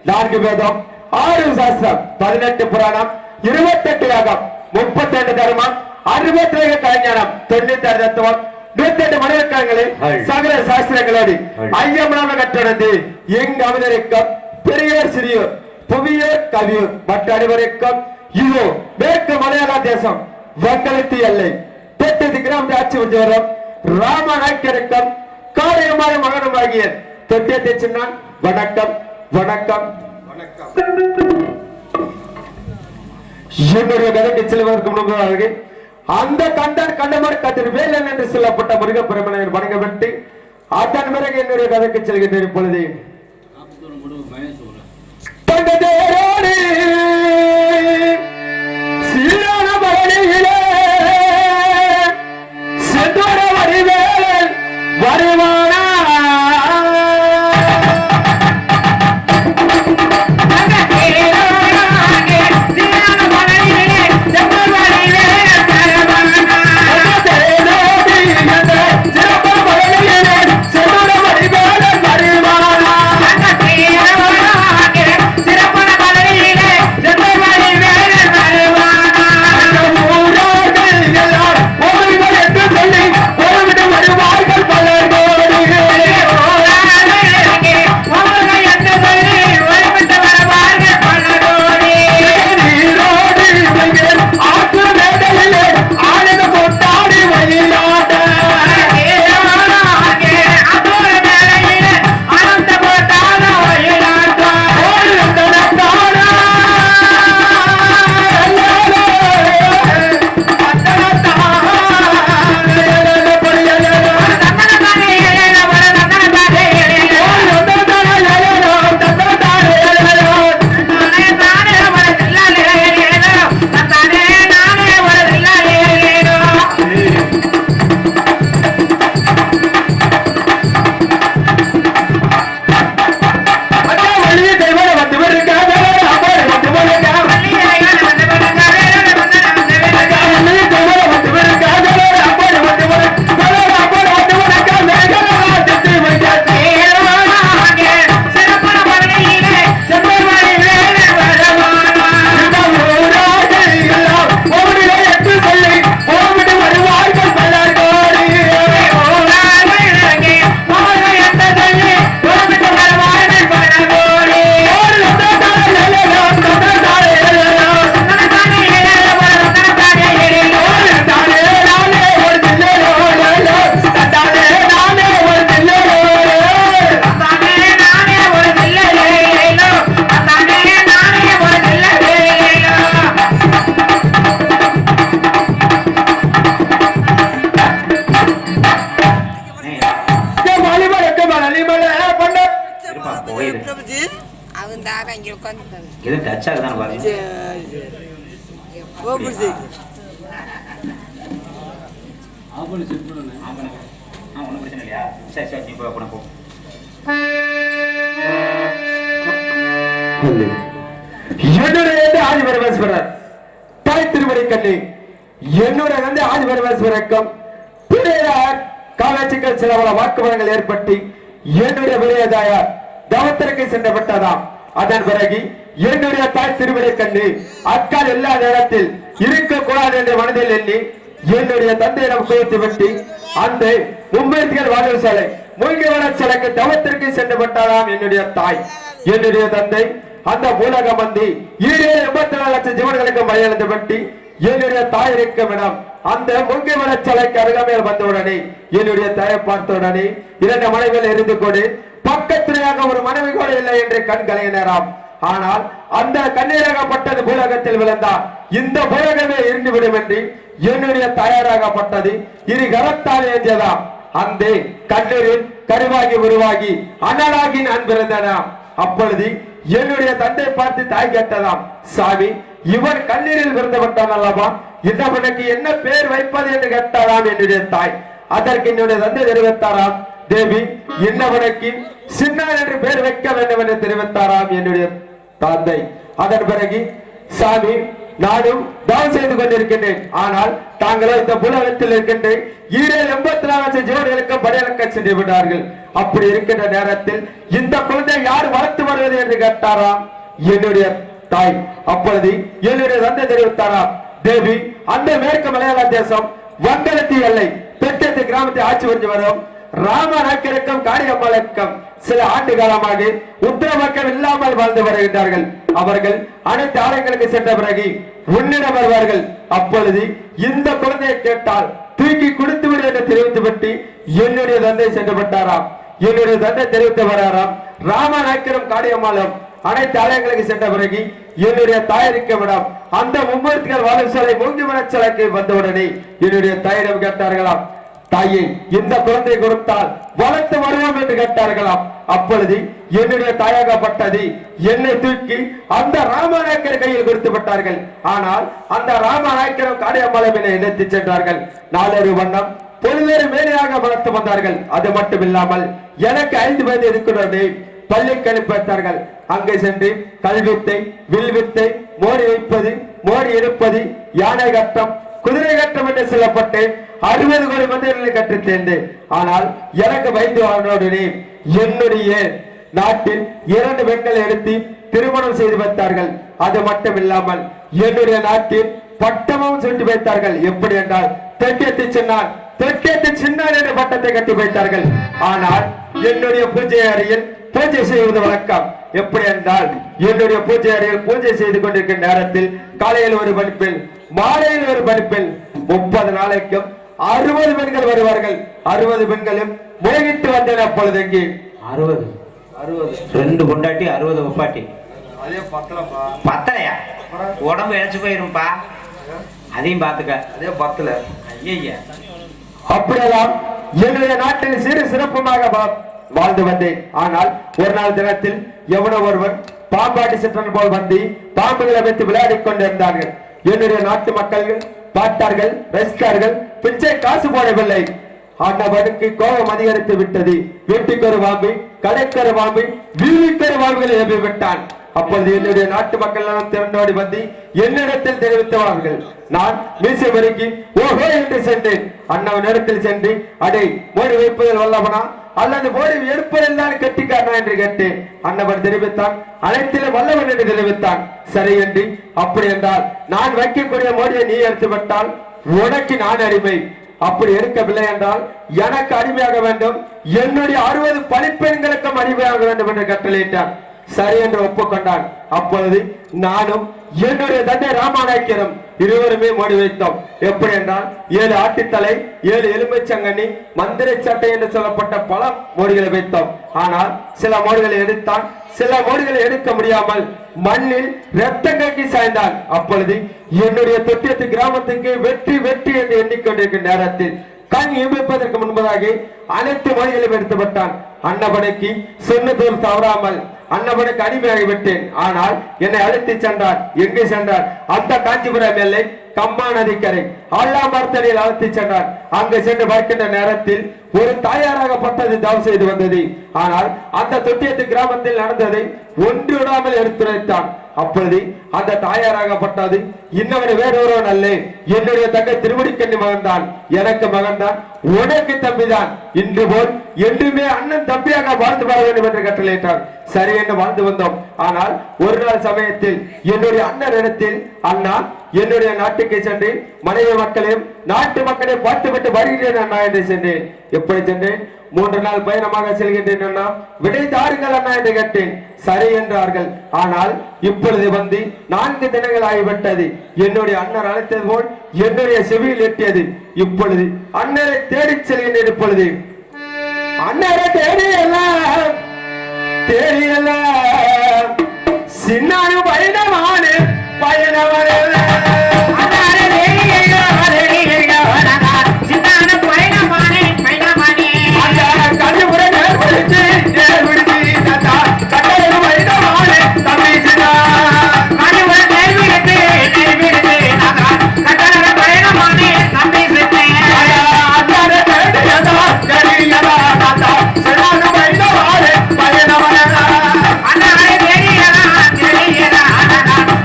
4 வேதம் 6 சாஸ்திரம் 18 புராணம் 28 யாகம் 32 தர்மம் 67 கலைஞானம் 96 தத்துவம் 108 மனிதர்களில் சகல சாஸ்திரங்களோடு ஐயமனாக கற்றனது எங்கு அவதரிக்கும் பெரியோர் சிறியோர் புவியோர் கவியோர் மற்ற அனைவருக்கும் இதோ மேற்கு மலையாள தேசம் வங்களத்து எல்லை தெற்கு கிராமத்தை ஆட்சி புரிந்து வரும் ராமநாயக்கருக்கும் காரியமான மகனுமாகிய தொட்டியத்தை சொன்னான். வணக்கம் வணக்கம் வணக்கம். என்னுடைய கதைக்கு செல்வதற்கு முன்பதாக அந்த கண்டார் கண்டமர் கதிர் வேலன் என்று சொல்லப்பட்ட முருகப்பெருமனை வணங்கப்பட்டு அதன் பிறகு என்னுடைய கதைக்கு செல்கின்ற இப்பொழுது சீரான பவனியிலே செந்தூர வடிவேல் வருவானா சில வாக்குவாதங்கள் ஏற்பட்டு என்னுடைய விளையதாயார் தவத்திற்கு சென்றப்பட்டதாம். அதன் பிறகு என்னுடைய தாய் திருவிழை கண்டு அக்கால் எல்லா நேரத்தில் இருக்கக்கூடாது என்ற மனதில் எண்ணி என்னுடைய தந்தையிடம் குவித்து விட்டு அந்த மும்மூர்த்திகள் வாழ்வு சாலை மூங்கிவன சிலைக்கு தவத்திற்கு சென்றப்பட்டதாம் என்னுடைய தாய். என்னுடைய தந்தை அந்த பூலகம் வந்து 84 லட்சம் ஜீவன்களுக்கு மழையெழுந்து பட்டு என்னுடைய தாய் இருக்கும் இடம் அந்த முங்கிவன சிலைக்கு அருகாமையில் வந்தவுடனே என்னுடைய தாயை பார்த்தவுடனே 2 மனைவிகள் இருந்து கொண்டு பக்கத்திலேயாக ஒரு மனைவி கூட இல்லை என்று கண் கலையினராம். ஆனால் அந்த கண்ணீராகப்பட்டது பூலகத்தில் விழுந்தார். இந்த பூலகமே இருந்து விடும் என்று என்னுடைய தயாராகப்பட்டது இரு கரத்தால் ஏஞ்சதாம். அந்த கண்ணீரில் கருவாகி உருவாகி அனலாகி நான் பிறந்தனாம். அப்பொழுது என்னுடைய தந்தை பார்த்து தாய் கேட்டதாம், சாமி இவன் கண்ணீரில் விருந்தப்பட்டான் அல்லவா, இன்னவனுக்கு என்ன பேர் வைப்பது என்று கேட்டாராம் என்னுடைய தாய். அதற்கு என்னுடைய தந்தை தெரிவித்தாராம், தேவி இன்னவனுக்கு சின்னான் என்று பேர் வைக்க வேண்டும் என்று தெரிவித்தாராம் என்னுடைய தந்தை. அதன் பிறகு சாமி நானும் தவம் செய்து கொண்டிருக்கின்றேன். ஆனால் தாங்களோ இந்த புலகத்தில் இருக்கின்றேன் 84 ஜீவர்களுக்கு படியலக்க சென்று விட்டார்கள். அப்படி இருக்கின்ற நேரத்தில் இந்த குழந்தை யார் வளர்த்து வருவது என்று கேட்டாராம் என்னுடைய தாய். அப்பொழுது என்னுடைய தந்தை தெரிவித்தாராம், தேவி, அந்த மேற்கு மலையாள தேசம் வங்கலத்தி எல்லை தெற்கத்து கிராமத்தை ஆட்சி புரிஞ்சு வரும் ராமநாயக்கருக்கும் காளியம்மாளுக்கும் சில ஆண்டு காலமாக உத்தரவாக்கம் இல்லாமல் வாழ்ந்து வருகின்றார்கள். அவர்கள் அனைத்து ஆலயங்களுக்கு சென்ற பிறகு உன்னிடம் வருவார்கள். அப்பொழுது இந்த குழந்தையை கேட்டால் தூக்கி கொடுத்து விடு என்று தெரிவித்துவிட்டு என்னுடைய தந்தை சென்று விட்டாராம். என்னுடைய தந்தை தெரிவித்து வராராம். ராமநாயக்கரும் காளியம்மாளும் அனைத்து ஆலயங்களுக்கு சென்ற பிறகு என்னுடைய தாயரிக்க விடம் அந்த மும்மூர்த்திகள் வாழும் சிலை மூங்கி மனச்சலைக்கு வந்தவுடனே என்னுடைய தாயிடம் கேட்டார்களாம், தாயே, இந்த குழந்தை கொடுத்தால் வளர்த்து வருவோம் என்று கேட்டார்களாம். அப்பொழுது என்னுடைய தாயாகப்பட்டது என்னை தூக்கி அந்த ராமநாயக்கர் கையில் கொடுத்து விட்டார்கள். ஆனால் அந்த ராமநாயக்கரும் காளியம்மாளை இணைத்து சென்றார்கள். நாளொரு வண்ணம் பொழுதேறு மேலையாக வளர்த்து வந்தார்கள். அது மட்டும் இல்லாமல் எனக்கு 5 வயது இருக்கிறது பள்ளிக்கு அனுப்பி வைத்தார்கள். அங்கே சென்று கல்வித்தை, வில்வித்தை, மோடி வைப்பது, மோடி எடுப்பது, யானை கட்டம், குதிரை கட்டம் என்று சொல்லப்பட்டு 60 கோடி மந்திரங்களை கற்றுத் தேர்ந்தேன். ஆனால் எனக்கு வயது வாழ்ந்தோடனே என்னுடைய நாட்டில் 2 பெண்களை எடுத்து திருமணம் செய்து வைத்தார்கள். அது மட்டும் இல்லாமல் என்னுடைய நாட்டில் பட்டமும் சுட்டி வைத்தார்கள். எப்படி என்றால் தெற்கேத்து சின்னான், தெற்கேத்து சின்னான் என்ற பட்டத்தை கட்டி வைத்தார்கள். ஆனால் என்னுடைய பூஜை அறையில் பூஜை செய்வது வழக்கம். எப்படி என்றால் என்னுடைய பூஜை அறையில் பூஜை செய்து கொண்டிருக்கிற நேரத்தில் காலையில் ஒரு படிப்பில், மாலையில் ஒரு படிப்பில் 30 நாளைக்கும் 60 பெண்கள் வருவார்கள். 60 பெண்களும் மோகிட்டு வந்தேன். அப்பொழுது எங்கே 60 2 பொண்டாட்டி 60 உப்பாட்டி. அதே பத்தலையா? உடம்பு இழைச்சு போயிருப்பா. அதையும் பாத்துக்க. அதே 10ல. ஐயா, அப்படியெல்லாம் என்னுடைய நாட்டில் சிறு சிறப்புமாக வாழ்ந்து வந்தேன். ஆனால் ஒரு நாள் தினத்தில் எவனோ ஒருவன் பாம்பாட்டி சிற்றன் போல் வந்து பாம்புகளை வைத்து விளையாடி கொண்டிருந்தார்கள். என்னுடைய நாட்டு மக்கள்கள் பார்த்தார்கள், ரசித்தார்கள். பிச்சை காசு போடவில்லை. அண்ணவனுக்கு கோபம் அதிகரித்து விட்டது. வீட்டுக்கு ஒரு பாம்பு, கடைக்கு ஒரு பாம்பு, வீட்டுக்கு ஒரு பாம்புகளை ஏவி விட்டான். அப்பொழுது என்னுடைய நாட்டு மக்கள் எல்லாம் திரண்டோடி வந்து என்னிடத்தில் தெரிவித்தவார்கள். நான் மீசை வரைக்கு ஓஹோ என்று சென்றேன். அண்ணவன் இடத்தில் சென்று, அடே, மோடி வைப்பதில் வல்லவனா அல்லது மோடி எடுப்பதில் தான் கட்டிக்காரனா என்று கேட்டேன். அண்ணவன் தெரிவித்தான், அனைத்திலும் வல்லவன் என்று தெரிவித்தான். சரி என்று, அப்படி என்றால் நான் வைக்கக்கூடிய மோடியை நீ எடுத்து விட்டால் உனக்கு நான் அடிமை. அப்படி எடுக்கவில்லை என்றால் எனக்கு அடிமையாக வேண்டும், என்னுடைய 60 பணிப்பெண்களுக்கும் அடிமையாக வேண்டும் என்று கட்டளையிட்டான். சரி என்று ஒப்புக்கொண்டான். அப்பொழுது நானும் என்னுடைய தந்தை ராமநாயக்கரும் இருவருமே மோடி வைத்தோம். எப்படி என்றால் 7 ஆட்டுத்தலை, 7 எலும்பைச்சங்கனி, மந்திர சட்டை என்று சொல்லப்பட்ட பல மோடிகளை வைத்தோம். ஆனால் சில மோடிகளை எடுத்தான், சில மோடிகளை எடுக்க முடியாமல் மண்ணில் ரத்தம் கக்கி சாய்ந்தான். அப்பொழுது என்னுடைய தொட்டியத்து கிராமத்துக்கு வெற்றி வெற்றி என்று எண்ணிக்கொண்டிருக்கிற நேரத்தில் கண் இமைப்பதற்கு முன்பதாக அனைத்து மொழிகளையும் எடுத்துவிட்டான். அன்னபனைக்கு சொன்னதோல் தவறாமல் அன்னபனுக்கு அடிமையாகிவிட்டேன். ஆனால் என்னை அழைத்து சென்றான். எங்கே சென்றான்? அந்த காஞ்சிபுரம் எல்லை கம்மா நதிக்கரை ஆல்லாமர்த்தனில் அழைத்து சென்றான். அங்கு சென்று பார்க்கின்ற நேரத்தில் ஒரு தாயாராகப்பட்டது தவம் செய்து வந்தது. ஆனால் அந்த தொட்டியத்து கிராமத்தில் நடந்ததை ஒன்று விடாமல் எடுத்துரைத்தான். அப்பொழுது அந்த தாயாராகப்பட்டது இன்னவன் வேறொருவன் அல்ல, என்னுடைய தங்கை திருவடிக்கண்ணி மகன்தான். எனக்கு மகன்தான், உனக்கு தம்பிதான். இன்று போல் என்றுமே அண்ணன் தம்பியாக வாழ்ந்து வர வேண்டும் என்று கட்டளையிட்டார். சரி என்று வாழ்ந்து வந்தோம். ஆனால் ஒரு நாள் சமயத்தில் என்னுடைய அண்ணன் இடத்தில், அண்ணா, என்னுடைய நாட்டுக்கு சென்று மனைவி மக்களையும் நாட்டு மக்களையும் பார்த்துவிட்டு வருகிறேன் அண்ணா என்று சென்றேன். எப்படி சென்றேன்? 3 நாள் பயணமாக செல்கின்றேன் அண்ணா, விடை தாருங்கள் அண்ணா என்று கேட்டேன். சரி என்றார்கள். ஆனால் இப்பொழுது வந்து 4 தினங்கள் ஆகிவிட்டது. என்னுடைய அண்ணன் அழைத்தது போல் என்னுடைய செவியில் எட்டியது. இப்பொழுது அண்ணரை தேடி செல்கின்றேன். இப்பொழுது அண்ணரை தேடியெல்லாம் தேடியெல்லாம் சின்னானு பயணமான பயணவரல்ல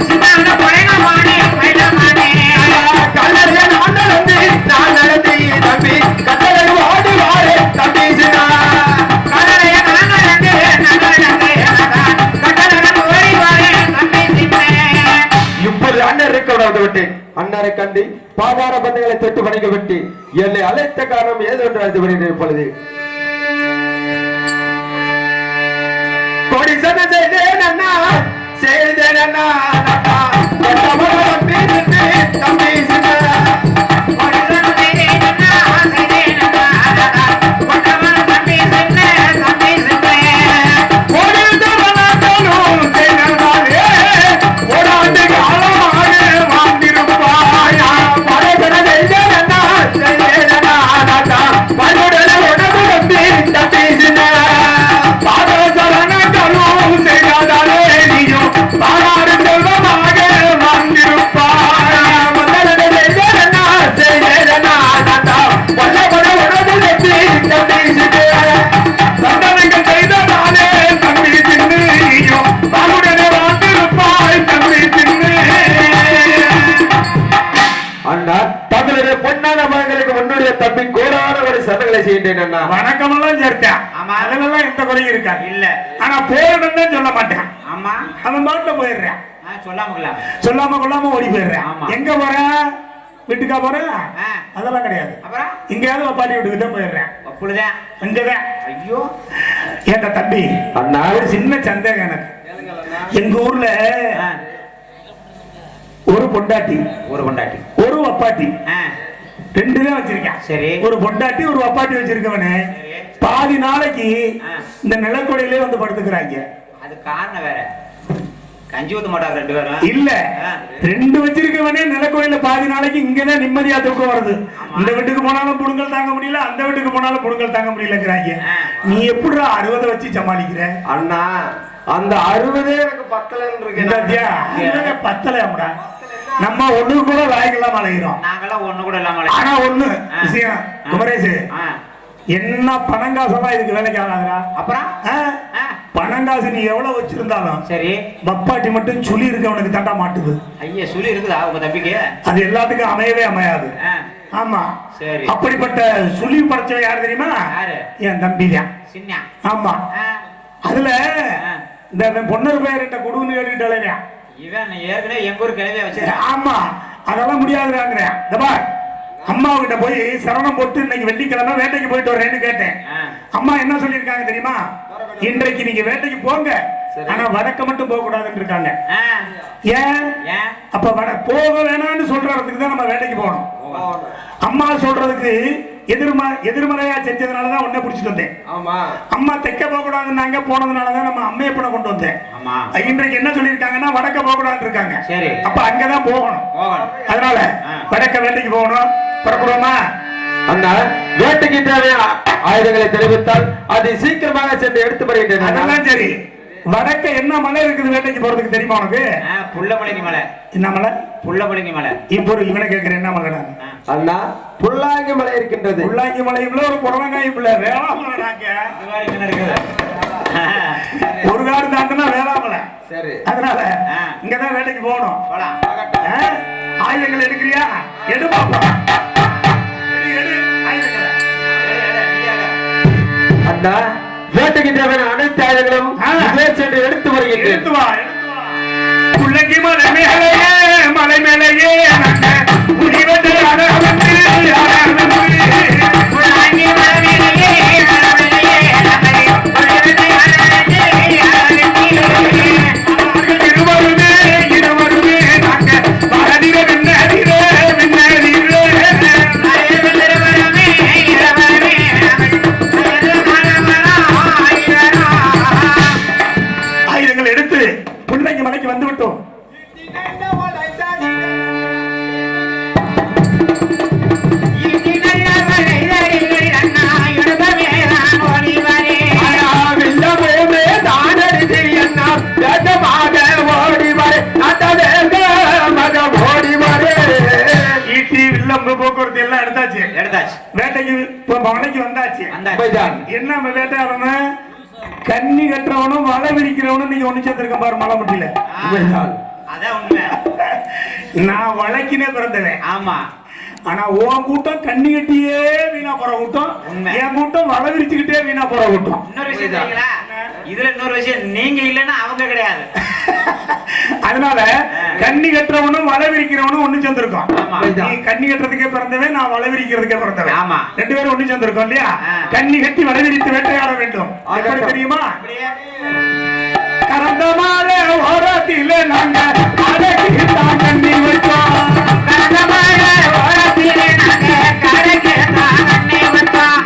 சின்ன விட வந்து விட்டேன். அன்னாரை கண்டு பாதார பந்தங்களை தொட்டு வணங்கி விட்டு என்னை அழைத்த காரணம் ஏதோ என்று அறிந்து வருகிறேன். இப்பொழுது கொடி சத செய்தேன் அண்ணா செய்தேன் அண்ணா தம்பி தம்பி கோடான ஒரு சதங்களை செய்தேன். வணக்கமெல்லாம் சேர்த்தேன். அதெல்லாம் எந்த குறையும் இருக்கா இல்ல. ஆனா போயிடும் சொல்ல மாட்டேன். ஆமா அவன் பாட்டுல போயிடுறேன். சொல்லாம கொள்ளாம ஓடி போயிடுறேன். எங்க போற வீட்டுக்கா போற அதெல்லாம் கிடையாது. எங்கேயாவது பாட்டி வீட்டுக்கு தான் போயிடுறேன். அங்கதான் ஐயோ ஏட்ட தம்பி அண்ணா ஒரு சின்ன சந்தேகம் எனக்கு. எங்க ஊர்ல ஒரு பொண்டாட்டி ஒரு வப்பாட்டி ரெண்டு தான் வச்சிருக்கேன். சரி ஒரு பொண்டாட்டி ஒரு வப்பாட்டி வச்சிருக்கவனு பாதி நாளைக்கு இந்த நிலக்கொடையிலே வந்து படுத்துக்கிறாங்க. அது காரணம் வேற. கஞ்சி ஊத்த மாட்டாங்க ரெண்டு பேரும். இல்ல ரெண்டு வச்சிருக்கவனே நிலக்கொடையில பாதி நாளைக்கு இங்கதான் நிம்மதியா தூக்கம் வருது. இந்த வீட்டுக்கு போனாலும் புடுங்கல் தாங்க முடியல, அந்த வீட்டுக்கு போனாலும் புடுங்கல் தாங்க முடியலங்கிறாங்க. நீ எப்படி 60 வச்சு சமாளிக்கிற? அண்ணா அந்த 60 எனக்கு பத்தலையாமுடா. நம்ம ஒண்ணு கூட லாய்க்கெல்லாம் அலைகிறோம். நாங்கெல்லாம் ஒண்ணு கூட இல்லாம. ஆனா ஒண்ணு விஷயம் குமரேசு, என்ன பணங்காசெல்லாம் இதுக்கு வேலைக்கு ஆகாதுடா. அப்புறம் பணங்காசு நீ எவ்வளவு வச்சிருந்தாலும் சரி பப்பாட்டி மட்டும் சுழி இருக்கு அவனுக்கு தண்டா மாட்டுது. ஐயா சுழி இருக்குதா உங்க தம்பிக்கு? அது எல்லாத்துக்கும் அமையவே அமையாது. ஆமா சரி. அப்படிப்பட்ட சுழி படைச்சவ யாரு தெரியுமா? என் தம்பி தான். ஆமா அதுல இந்த பொண்ணு பேர்கிட்ட கொடுன்னு கேட்டுக்கிட்டாலே இவன் ஏற்கனவே எங்க ஊர் கிளவியா வச்சிருக்கேன். ஆமா அதெல்லாம் முடியாதுங்கிறேன். அம்மா கிட்ட போய் சரணம் போட்டு இன்னைக்கு வெள்ளிக்கிழமை வேட்டைக்கு போயிட்டு வரேன்னு கேட்டேன். அம்மா என்ன சொல்லிருக்காங்க தெரியுமா? இன்றைக்கு நீங்க வேட்டைக்கு போங்க, ஆனா வடக்க மட்டும் போக கூடாதுன்னு இருக்காங்க. ஏன் அப்ப போக வேணாம்னு சொல்றதுக்கு தான் நம்ம வேட்டைக்கு போகணும். அம்மா சொல்றதுக்கு எதிர்மறையா செஞ்சதுனாலதான் உன்னை பிடிச்சிட்டு வந்தேன். அம்மா தைக்க போக கூடாதுன்னாங்க, போனதுனாலதான் நம்ம அம்மையப்பனை கொண்டு வந்தேன். இன்றைக்கு என்ன சொல்லிருக்காங்கன்னா வடக்க போக கூடாதுன்னு இருக்காங்க. அப்ப அங்கதான் போகணும். அதனால வடக்க வேட்டைக்கு போகணும். புறப்படுவோமா? அண்ணா வேட்டைக்கு தேவையான ஆயுதங்களை தெரிவித்தால் அதை சீக்கிரமாக சென்று எடுத்து வருகின்றேன். அதெல்லாம் சரி. வடக்க என்ன மலை இருக்குது வேட்டைக்கு போறதுக்கு தெரியுமா உனக்கு? புள்ளமலைங்கி மலை. என்ன மலை? புள்ளமலைங்கி மலை. இப்போ இவனை கேட்கிறேன் என்ன மலை? அண்ணா புல்லாங்கி மலை இருக்கின்றது. புல்லாங்கி மலைக்குள்ள ஒரு புடலங்காய் பிள்ளை வேளாமலைங்க. ஒரு காடு தாண்டினா வேளாமலை. சரி அதனால இங்கதான் வேட்டைக்கு போகணும். ஆயுதங்கள் எடுக்கிறியா? எடு பாப்பா. அண்ணா வேட்டைக்கு தேவையான அனைத்து ஆயுதங்களும் சென்று எடுத்து வருகிறேன். புள்ளங்கி மலை மேலேயே மலை மேலேயே போக்குவரத்து எல்லாம் எடுத்தாச்சு. வேட்டைக்கு மலைக்கு வந்தாச்சு. என்ன வேட்டையாடணும்? கண்ணி கட்டுறவனும் வலை விரிக்கிறவனும் நீங்க ஒண்ணு சேர்த்திருக்க பாரு மலை முட்டில. நான் வளைக்கினே பிறந்தவன். ஆமா ஆனா உன் கூட்டம் கண்ணி கட்டியே வீணா போற கூட்டம், என் கூட்டம் வலை விரிச்சுக்கிட்டே வீணா போற கூட்டம். இதுல இன்னொரு விஷயம், நீங்க இல்லைன்னா அவங்க கிடையாது. அதனால கண்ணி கட்டுறவனும் வளவிரிக்கிறவனும் ஒண்ணு சேர்ந்திருக்கோம். ஆமா. நீ கண்ணி கட்டுறதுக்கே பிறந்தவன், நான் வளவிரிக்கிறதுக்கே பிறந்தவன். ஆமா. ரெண்டு பேரும் ஒண்ணு சேர்ந்திருக்கோம் இல்லையா? கண்ணி கட்டி வளவிரித்து வேட்டையாட வேண்டும். எப்படி தெரியுமா? கறந்த மாலை ஓரத்திலே நாங்க அடக்கி தான் கண்ணி வச்சோம். கறந்த மாலை ஓரத்திலே நாங்க கரைக்கு தான் கண்ணி வச்சோம்.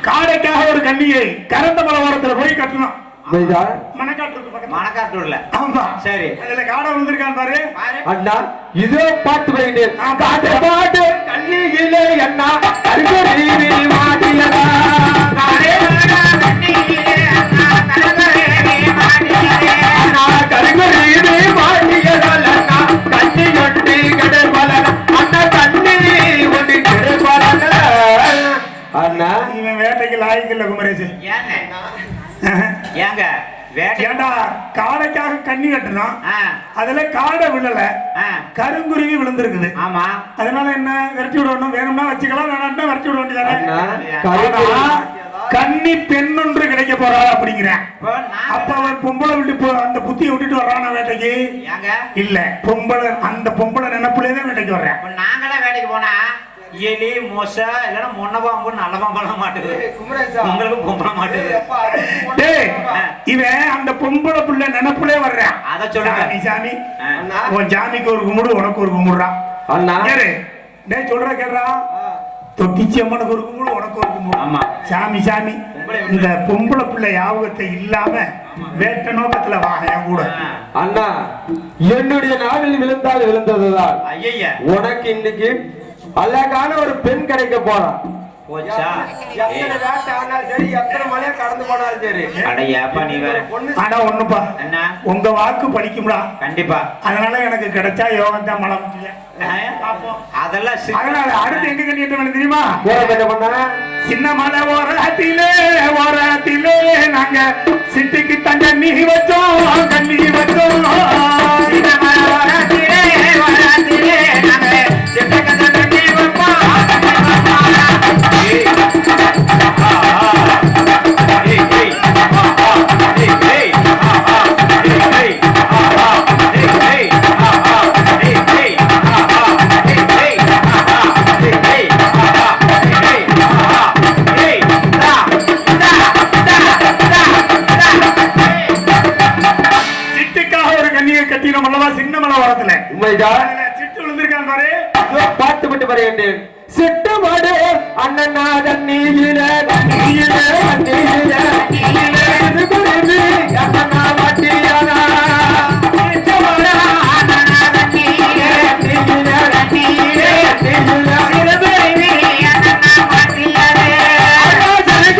காடைக்காக ஒரு கண்ணியை கறந்த மலை ஓரத்துல போய் கட்டணும். உண்மைதா? மணக்காட்டுக்கு பக்கத்துல. மணக்காட்டூர்ல. ஆமா. சரி. அதுல காடை விழுந்திருக்கான் பாரு. அண்ணா இதோ பாட்டு வருகிறேன். காட்டு பாட்டு கண்ணியிலே அண்ணா கருங்கரீவி மாட்டியதா. அண்ணா கருங்கரீவி மாட்டியதால் அண்ணா கண்ணி ஒட்டி கெடுபலன். அண்ணா கண்ணி ஒட்டி கெடுபலன். அண்ணா இவன் வேட்டைக்கு லாய்க்கில்ல குமரேசு. ஏங்க வேட்டை ஏண்டா காடைக்காக கண்ணி கட்டணும். ஆ, அதுல காடை விழல, ஆ, கருங்குருவி விழுந்திருக்குது. ஆமா. அதனால என்ன விரட்டி விடணும். வேணும்னா வச்சுக்கலாம், வேணாம்னா விரட்டி விட வேண்டியதானே. அண்ணா ஆனா, கருங்குருவி கன்னி பெண் ஒன்று கிடைக்க போறாள் அப்படிங்கிறேன். இப்போ அப்ப அவன் பொம்பளை விட்டு அந்த புத்தியை விட்டுட்டு வர்றானா வேட்டைக்கு? ஏங்க இல்ல, பொம்பளை அந்த பொம்பளை நினைப்புலேதான் வேட்டைக்கு வர்றேன். இப்ப நாங்களே வேட்டைக்கு போனா எலி மொசை இல்லைன்னா முன்ன பாம்பு நல்ல பாம்பெல்லாம் மாட்டுது. உங்களுக்கு பொம்பளை மாட்டுது. டேய், இவன் அந்த பொம்பளை புள்ள நினைப்புலே வர்றான். அத சொல்லுங்க. சாமி சாமி, உன் சாமிக்கு ஒரு கும்பிடு, உனக்கு ஒரு கும்பிடுறான். அண்ணா யாரு டேய் சொல்ற கேட்றா? தொட்டிச்சி அம்மனுக்கு ஒரு கும்பிடு, உனக்கு ஒரு கும்பிடு. ஆமா. சாமி சாமி, இந்த பொம்பளை பிள்ளை யாபகத்தை இல்லாம வேட்ட நோக்கத்துல வா என் கூட. அண்ணா என்னுடைய நாவில் விழுந்தால் விழுந்ததுதான். ஐயா உனக்கு இன்னைக்கு அழகான ஒரு பெண் கிடைக்க போறான். போச்சா? எத்தனை வேட்டை ஆனாலும் சரி, எத்தனை மலையா கடந்து போனாலும் சரி. அடையாப்பா நீ வேற. ஆனா ஒண்ணுப்பா, என்ன? உங்க வாக்கு பலிக்கும்டா. கண்டிப்பா. அதனால எனக்கு கிடைச்சா யோகம் தான் மலம். அதெல்லாம் அதனால அடுத்து எங்க கண்ணிட்டு வேணும் தெரியுமா? என்ன பண்ண? சின்ன மலை ஓரத்திலே ஓரத்திலே நாங்க சிட்டிக்கு தங்க நீ வச்சோம், கண்ணி வச்சோம். சின்ன மலை ஓரத்திலே ஓரத்திலே நாங்க சிட்டிக்கு தங்க நீ வைப்போம். சிட்டுக்காக ஒரு கண்ணியை கட்டினோம் அல்லவா சின்ன மலை ஓரத்துல. உண்மைதான். அதுல சிட்டு விழுந்திருக்கான் பாரு. இதோ பாட்டு விட்டு வருகின்றேன். சிட்டு மாடு அண்ணனா தண்ணீரில தண்ணீரில தண்ணீரில தண்ணீரில குருவி அண்ணனா மாட்டியானா. சிட்டு மாடு அண்ணனா தண்ணீரில தண்ணீரில தண்ணீரில தண்ணீரில குருவி அண்ணனா மாட்டியானே. அண்ணா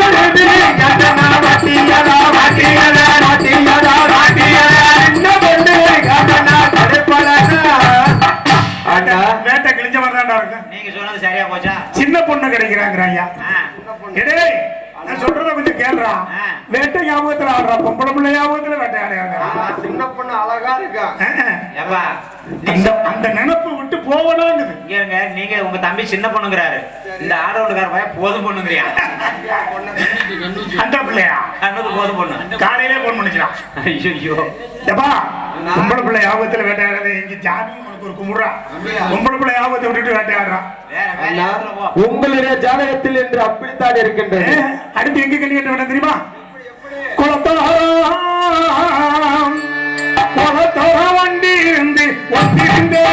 குருவி அண்ணனா மாட்டியானா மாட்டியானா மாட்டியானா மாட்டியானா. என்ன பண்ணு அண்ணனா கருப்பலனா. அண்ணா வேட்டை கிழிஞ்ச மாதிரிதான் இருக்கு. நீங்க சொன்னது சரியா போச்சா? சின்ன பொண்ணு கிடைக்கிறாங்க ஐயா. எடே, நான் சொல்றத கொஞ்சம் கேளுடா. வேட்டை ஞாபகத்துல ஆடுறா, பொம்பளை பிள்ளை ஞாபகத்துல வேட்டையாடுறாங்க. சின்ன பொண்ணு அழகா இருக்கா. ஏப்பா அந்த நினைப்பு விட்டு போவனாங்குது. இங்க இருங்க. நீங்க உங்க தம்பி சின்ன பொண்ணுங்கிறாரு, இந்த ஆடவுண்டுக்கார பையன் போதும் பொண்ணுங்கிறியா? அந்த பிள்ளையா அண்ணது போதும் பொண்ணு. காலையிலே போன் பண்ணிச்சான். ஐயோ ஏப்பா, பொம்பளை பிள்ளை ஞாபகத்துல வேட்டையாடுறது எங்க ஜாமி உனக்கு ஒரு கும்பிடுறா. பொம்பளை பிள்ளை ஞாபகத்தை விட்டுட்டு வேட்டையாடுறான். வேற வேற அண்ணா, இடத்துல போ. உங்களுடைய ஜாதகத்தில் என்று அப்படித்தான் இருக்கின்றது. அடுத்து எங்க கண்ணி கட்ட வேண்டாம் தெரியுமா? குளத்தோர வண்டி இருந்து ஒத்திருந்தே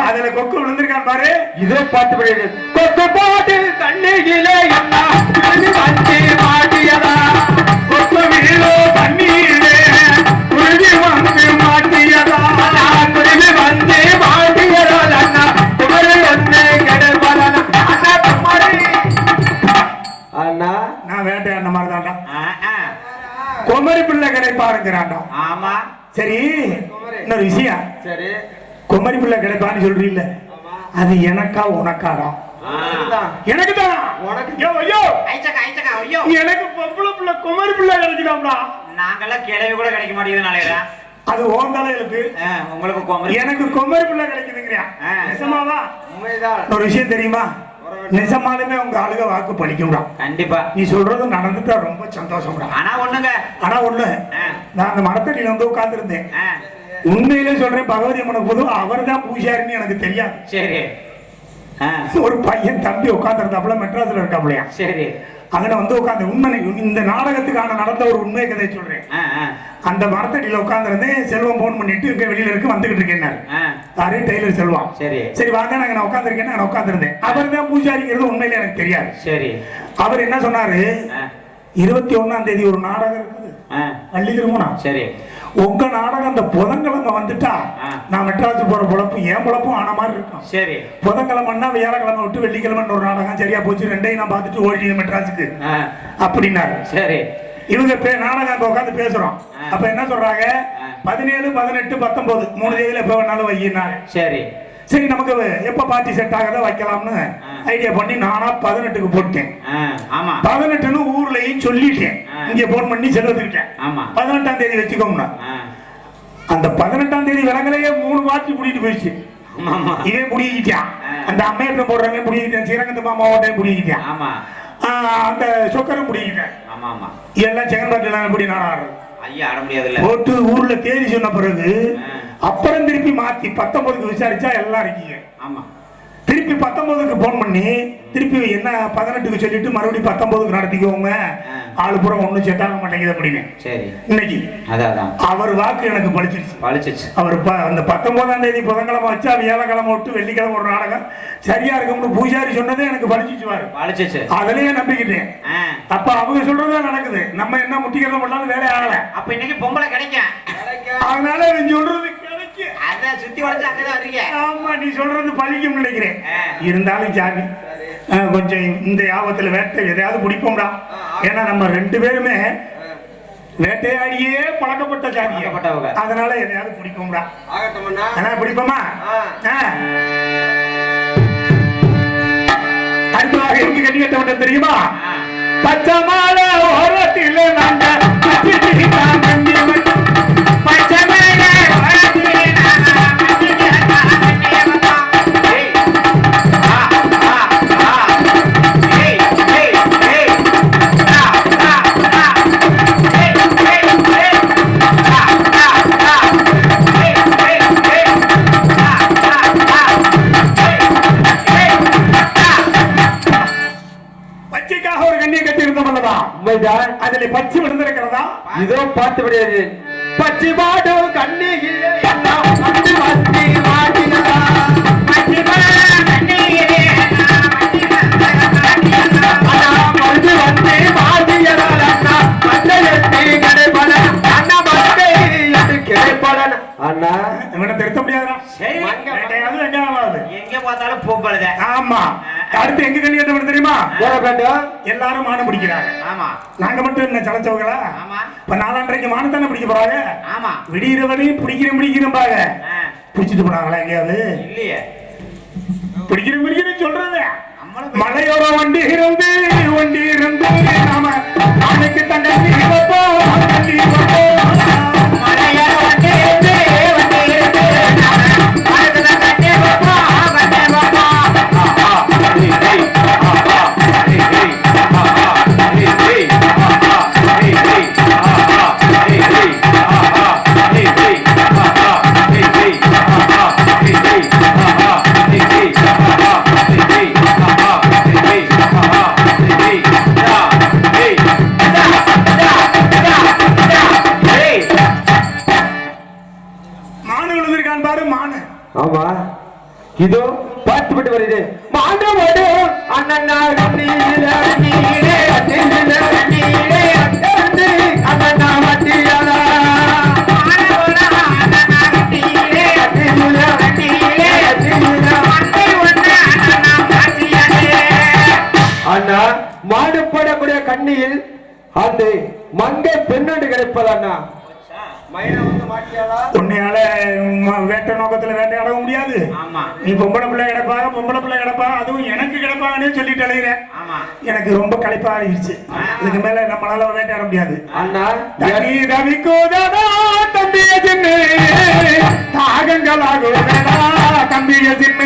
அதுல கொக்கு விழுந்திருக்கான் பாரு. இதோ பாட்டு பாட்டு கண்ணியிலே என்ன வந்து மாட்டியதா கொத்து வீழோ தண்ணீரே குருவி வந்து மாட்டியதா குருவி வந்து மாட்டியதா அண்ணா குமரி ஒன்று கெடுபடனா அண்ணா குமரி அண்ணா நான் வேட்டையாடின மாதிரி தான்டா ஆ, ஆ. குமரி பிள்ளை கிடைப்பாருங்கிறான்டா ஆமா சரி இன்னொரு விஷயம் சரி குமரி பிள்ளை கிடைப்பான்னு சொல்றீல்ல அது எனக்கா உனக்காடா எனக்கு தான் உனக்கு. ஐயோ ஐச்சக்கா ஐச்சக்கா ஐயோ எனக்கு பொம்பளை பிள்ளை குமரி பிள்ளை கிடைக்குதாம்டா நாங்கெல்லாம் கிளவி கூட கிடைக்க மாட்டேங்குது நாளையா அது ஓந்தாலைகளுக்கு உங்களுக்கு குமரி எனக்கு குமரி பிள்ளை கிடைக்குதுங்கிறியா ஆ. நிஜமாவா உண்மைதான் ஒரு விஷயம் தெரியுமா நிஜமாலுமே உங்க ஆளுக வாக்கு பழிக்கும்டா கண்டிப்பா நீ சொல்றது நடந்துட்டா ரொம்ப சந்தோஷம்டா ஆனா ஒண்ணுங்க ஆனா ஒண்ணு ஆ. நான் அந்த மரத்தடியில வந்து உட்கார்ந்துருந்தேன் ஆ, உண்மையிலே சொல்றேன் பகவதி அம்மனுக்கு பொதுவா அவர் தான் பூஜாரின்னு எனக்கு தெரியாது சரி ஆ, ஒரு பையன் தம்பி உட்கார்ந்துருந்தாப்புல மெட்ராஸ்ல இருக்காப்புலையா சரி அங்கன வந்து உட்கார்ந்து உண்மை இந்த நாடகத்துக்கான நடந்த ஒரு உண்மை கதை சொல்றேன் ஆ, ஆ, அந்த மரத்தடியில உட்கார்ந்துருந்தேன் செல்வம் போன் பண்ணிட்டு இங்க வெளியில இருக்கு வந்துகிட்டு இருக்கேன் ஆ, யாரே டெய்லர் செல்வம் சரி சரி வாங்க நான் உட்கார்ந்துருக்கேன் நான் உட்கார்ந்துருந்தேன் அவர் தான் பூஜாரிங்கிறது உண்மையில எனக்கு தெரியாது சரி அவர் என்ன சொன்னாரு ஆ, 21ஆம் தேதி ஒரு நாடகம் இருக்குது ஆ, பள்ளி திருமணம் சரி உங்க நாடகம் அந்த புதன்கிழமை வந்துட்டா ஆ. நான் மெட்ராஸ் போற பொழப்பு என் பொழப்பும் ஆன மாதிரி இருக்கும் சரி புதன்கிழமைன்னா வியாழக்கிழமை விட்டு வெள்ளிக்கிழமை ஒரு நாடகம் சரியா போச்சு ரெண்டையும் நான் பார்த்துட்டு ஓடிட்டேன் மெட்ராஸுக்கு ஆ, அப்படின்னாரு சரி இவங்க நாடகம் அங்க உட்காந்து பேசுறோம் அப்ப என்ன சொல்றாங்க 17 18 19 3 தேதியில எப்ப வேணாலும் வையினாங்க சரி சரி நமக்கு எப்ப பார்ட்டி செட் ஆகதோ வைக்கலாம்னு ஐடியா பண்ணி நானா 18க்கு போட்டேன் ஆ, ஆமா 18ன்னு ஊர்லயும் சொல்லிட்டேன் இங்க போன் பண்ணி செலவுக்கிட்டேன் ஆமா 18ஆம் தேதி வச்சுக்கோம்னா ஆ, அந்த 18ஆம் தேதி விலங்கலையே 3 பார்ட்டி கூட்டிட்டு போயிடுச்சு ஆமா ஆமா இவன் முடிக்கிட்டான் அந்த அம்மையப்பன் போடுறவங்க முடிக்கிட்டான் ஸ்ரீரங்கத்து மாமாவோட்டையும் முடிக்கிட்டான் ஆமா அந்த சொக்கரும் முடிக்கிட்டேன் ஆமா ஆமா எல்லாம் செங்கல்பட்டுல எப்படி நாடாடுறது ஐயா ஆட முடியாதுல்ல போட்டு ஊர்ல தேதி சொன்ன பிறகு ஆ. அப்புறம் திருப்பி மாத்தி 19க்கு விசாரிச்சா எல்லாம் இருக்கீங்க ஆமா திருப்பி 19க்கு போன் பண்ணி திருப்பி என்ன 18க்கு சொல்லிட்டு மறுபடியும் 19க்கு நடத்திக்கோங்க ஆளு பூரா ஒண்ணும் செட் ஆக மாட்டேங்குது அப்படின்னு சரி இன்னைக்கு அதான் அவர் வாக்கு எனக்கு பழிச்சிருச்சு பழிச்சிச்சு அவர் அந்த 19ஆம் தேதி புதன்கிழமை வச்சா வியாழக்கிழமை விட்டு வெள்ளிக்கிழமை ஒரு நாடகம் சரியா இருக்கும்னு பூஜாரி சொன்னதே எனக்கு பழிச்சிச்சுவாரு பழிச்சிச்சு அதுலயே நம்பிக்கிட்டேன் ஆ, அப்ப அவங்க சொல்றதே நடக்குது நம்ம என்ன முட்டிக்கிறத பண்ணாலும் வேலை ஆகல அப்ப இன்னைக்கு பொம்பளை கிடைக்கும் அதனால இவன் சொல்றது கிடைக்கும் அதான் சுத்தி வளைச்சு அங்கதான் வர்றீங்க ஆமா நீ சொல்றது பழிக்கும் நினைக்கிறேன் ஆ. இருந்தாலும் சாமி கொஞ்சம் இந்த யாபத்துல வேட்டை எதையாவது பிடிப்போம்டா ஏன்னா நம்ம 2 பேருமே வேட்டையாடியே பழக்கப்பட்ட சாமி பழக்கப்பட்டவங்க. அதனால எதையாவது பிடிப்போம்டா ஆகட்டும்ண்ணா ஆனா பிடிப்போமா ஆ. அடுத்ததாக எங்க கட்டி கட்ட தெரியுமா ஆ, பச்சை மாலை ஓரத்தில் நாங்க பச்சை மேலே வளர்த்திலே நாங்க மண்ணிலே தானே வந்தோம். ஏய், ஆ, ஆ, ஆ. ஏய், ஏய், ஏய். ஆ, ஆ, ஆ. ஏய், ஏய், ஏய். ஆ, ஆ, ஆ. ஏய், ஏய், ஏய். ஆ, ஆ, ஆ. ஏய், ஏய். ஆ. பச்சைக்காக ஒரு கண்ணியை கட்டி இருந்தோம்லதா உண்மைதான் அதுல பச்சை விழுந்திருக்கிறதா இதோ பார்த்து விடையாது பச்சி பாடு கண்ணியிலே என்ன வந்து வந்து மாட்டினதா மஞ்சி மலர் கண்ணீரே நான் மஞ்சி மலர் காட்டியதா. அண்ணா வந்து வந்து மாட்டியதால் அண்ணா மண்டை எட்டி கிடைப்பட அண்ணா மண்டை எட்டி கிடைப்பட அண்ணா இவனை திருத்த முடியாதுடா சரி வேட்டையாவது எங்க ஆகாது எங்க பார்த்தாலும் பொம்பளைதான். ஆமா அடுத்து எங்க கண்ணி கட்ட தெரியுமா போற வேண்டும் எல்லாரும் மானம் பிடிக்கிறாங்க ஆமா நாங்க மட்டும் என்ன சளைச்சவங்களா ஆமா இப்ப 4:30க்கு மானம் தானே பிடிக்க போறாங்க ஆமா விடிகிற வரையும் பிடிக்கிறேன் பாங்க ஆ, பிடிச்சிட்டு போனாங்களா எங்கேயாவது இல்லையே பிடிக்கிறேன் சொல்றது நம்மளும் மலையோர வண்டி இருந்து நாம நாளைக்கு தங்கி மலையாள வண்டி இருந்து, வண்டி இருந்து, நாம மரத்துல கட்டி வைப்போம், கட்டி வைப்போம். மானு விழுந்திருக்கான் பாரு மானு ஆமா இதோ பார்த்துவிட்டு வருது மாண்டவோடு அண்ணா நீலே நீலே நீலே நீலே அண்ணே அண்ணா மத்தியாலா மாண்டவோடு அண்ணா நீலே நீலே நீலே நீலே அண்ணே ஒண்ணே அண்ணா மத்தியாலே அண்ணா மாடு போடக்கூடிய கண்ணியில் அந்த மங்கை பெண்ணோடு கிடைப்பது அண்ணா உன்னையால வேட்டை நோக்கத்துல வேட்டையாடவும் முடியாது. நீ பொம்பளை பிள்ளை கிடப்பாங்க பொம்பளை பிள்ளை கிடப்பாங்க அதுவும் எனக்கு கிடப்பாங்கன்னு சொல்லிட்டு அலைகிறேன். எனக்கு ரொம்ப களைப்பா ஆயிடுச்சு. இதுக்கு மேல நம்மளால வேட்டையாட முடியாது. அண்ணா தம்பிய சின்ன தாகங்களாகுதடா தம்பிய சின்ன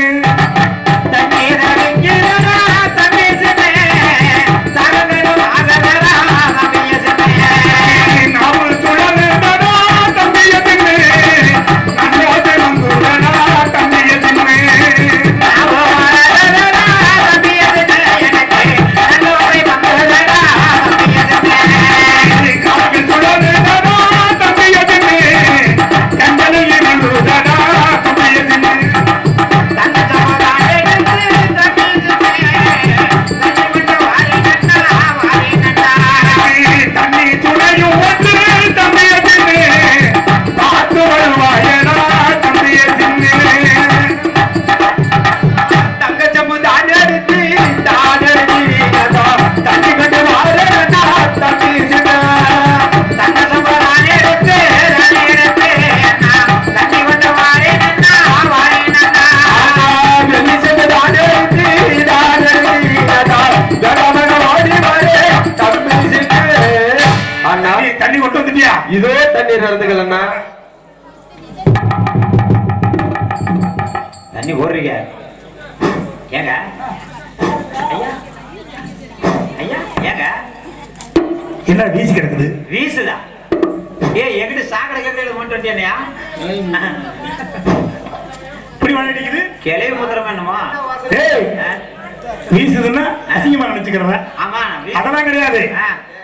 தண்ணி கொண்டு வந்துட்டியா? இதோ தண்ணீர் நடந்துகள் அண்ணா. தண்ணி போடுறீங்க ஏங்க ஐயா ஐயா ஏங்க என்ன வீசி கிடக்குது? வீசுதா? எங்கிட்ட சாக்கடை கேட்கறது மட்டும் வண்டியா இப்படி வாங்கிக்குது கிளைவு முதிரம் என்னமா வீசுதுன்னா அசிங்கமா நினைச்சுக்கிறவ. ஆமா அதெல்லாம் கிடையாது.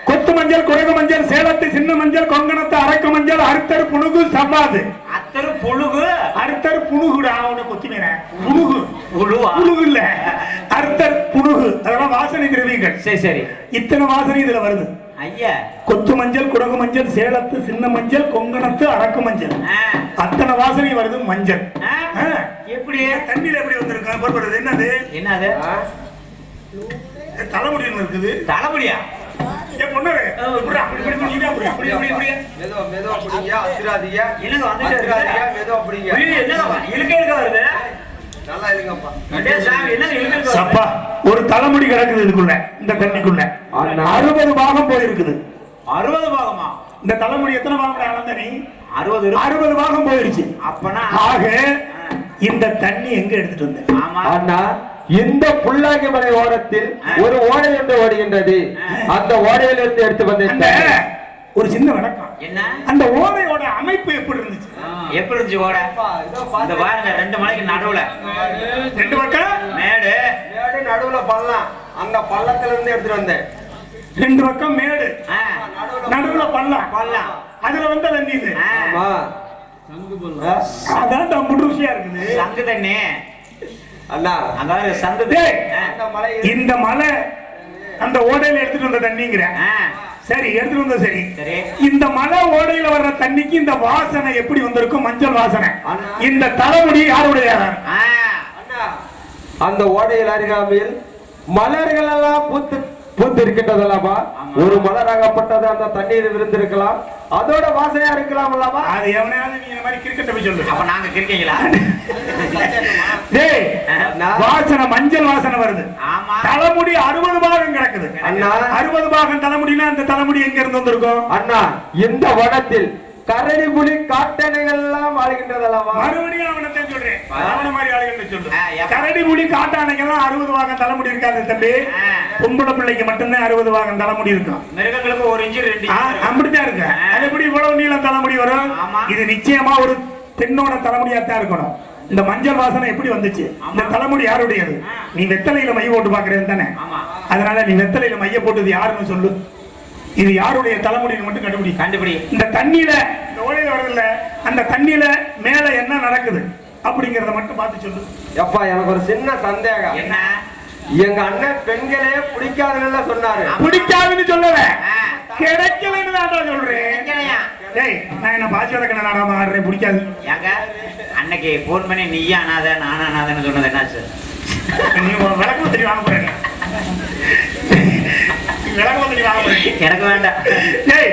கொத்து மஞ்சள் குரகு மஞ்சள் சேலத்து சின்ன மஞ்சள் கொங்கணத்து அரக்கு மஞ்சள் அறுத்தர் புணுகு சம்பாது அத்தர் புழுகு அறுத்தர் புணுகுடா அவனை கொத்தி மீன புணுகு புழுவா புணுகு இல்ல அறுத்தர் புணுகு அதெல்லாம் வாசனை திரவியங்கள். சரி சரி இத்தனை வாசனை இதுல வருது ஐயா. கொத்து மஞ்சள் குரகு மஞ்சள் சேலத்து சின்ன மஞ்சள் கொங்கணத்து அரக்கு மஞ்சள் அத்தனை வாசனை வருது மஞ்சள். எப்படி தண்ணியில எப்படி வந்திருக்க பொறுப்படுறது என்னது என்னது தலைமுடின்னு இருக்குது. தலைமுடியா ஒரு தலைமுடி கிடக்குது இதுக்குள்ள இந்த தண்ணிக்குள்ள 60 பாகம் போயிருக்குது. 60 பாகமா? இந்த தலைமுடி எத்தனை பாகம் அளந்தனி? 60 பாகம் போயிருச்சு. அப்பனா ஆக இந்த தண்ணி எங்க எடுத்துட்டு வந்த? அண்ணா இந்த புல்லாங்கி மலை ஓரத்தில் ஒரு ஓடை என்று ஓடுகின்றது. அந்த ஓடையிலிருந்து எடுத்து வந்த ஒரு சின்ன விளக்கம். என்ன அந்த ஓடையோட அமைப்பு எப்படி இருந்துச்சு? எப்படி இருந்துச்சு ஓடை? இந்த பாருங்க 2 மலைக்கு நடுவுல 2 பக்கம் மேடு மேடு நடுவுல பள்ளம். அந்த பள்ளத்துல இருந்து எடுத்துட்டு வந்தேன். 2 பக்கம் மேடு நடுவுல பள்ளம் பள்ளம். அதுல வந்த தண்ணி இது. ஆமா அதான் ரொம்ப ருசியா இருக்குது. சங்கு தண்ணி அண்ணா அதாவது சங்கு. இந்த மலை அந்த ஓடையில எடுத்துட்டு வந்த தண்ணிங்கிற சரி எடுத்துட்டு வந்த சரி. இந்த மலை ஓடையில வர்ற தண்ணிக்கு இந்த வாசனை எப்படி வந்திருக்கும்? மஞ்சள் வாசனை. இந்த தலைமுடி யாருடைய? அந்த ஓடையில் அருகாமையில் மலர்கள் எல்லாம் பூத்து இருக்கின்றதல்லவா? ஒரு மலராகப்பட்டது அந்த தண்ணீர் விருந்திருக்கலாம். அதோட வாசனையா இருக்கலாம் அல்லவா? அது எவனையாவது நீ இந்த மாதிரி கிரிக்கெட் போய் சொல்லு. அப்ப நாங்க கிரிக்கீங்களா? டேய் வாசனை மஞ்சள் வாசனை வருது. ஆமா. தலைமுடி 60 பாகம் கிடக்குது. அண்ணா 60 பாகம் தலைமுடினா அந்த தலைமுடி எங்க இருந்து வந்திருக்கும்? அண்ணா இந்த வனத்தில் கரடி புலி காட்டணைகள் எல்லாம் வாழ்கின்றதல்லவா? மறுபடியும் அவனத்தை சொல்றேன். அவன மாதிரி ஆளுகள் சொல்லு. கரடி புலி காட்டானைகள்லாம் 60 பாகம் தலைமுடி இருக்காது தம்பி. பொம்பளை பிள்ளைக்கு மட்டும்தான் 60 பாகம் தலைமுடி இருக்கும். மிருகங்களுக்கு 1 இன்ச் 2 இன்ச் அப்படித்தான் இருக்கு. அது எப்படி இவ்வளவு நீளம் தலைமுடி வரும்? இது நிச்சயமா ஒரு பெண்ணோட தலைமுடியாத்தான் இருக்கணும். இந்த மஞ்சள் வாசனை எப்படி வந்துச்சு? இந்த தலைமுடி யாருடையது? நீ வெத்தலையில மைய போட்டு பாக்குறேன் தானே? அதனால நீ வெத்தலையில மைய போட்டது யாருன்னு சொல்லு. இது யாருடைய தலைமுடின்னு மட்டும் கண்டுபிடி. கண்டுபிடி. இந்த தண்ணியில இந்த ஓடையில வரதுல அந்த தண்ணியில மேல என்ன நடக்குது அப்படிங்கறத மட்டும் பார்த்து சொல்லு. எப்பா எனக்கு ஒரு சின்ன சந்தேகம். என்ன? எங்க அண்ணன் பெண்களே பிடிக்காதுன்னு சொன்னாரு. பிடிக்காதுன்னு சொல்லல, ஆ. கிடைக்கலன்னு தான் சொல்றேன். கிடைக்கலையா? டேய் நான் என்ன பாசி வளர்க்க நாடாம ஆடுறேன், பிடிக்காது. ஏங்க அன்னைக்கு போன் பண்ணி நீயா அனாத நானா அனாதன்னு சொன்னது என்னாச்சு? நீ விளக்கு தண்ணி வாங்க போறேன், விளக்கு தண்ணி வாங்க போறேன். எனக்கு வேண்டாம். டேய்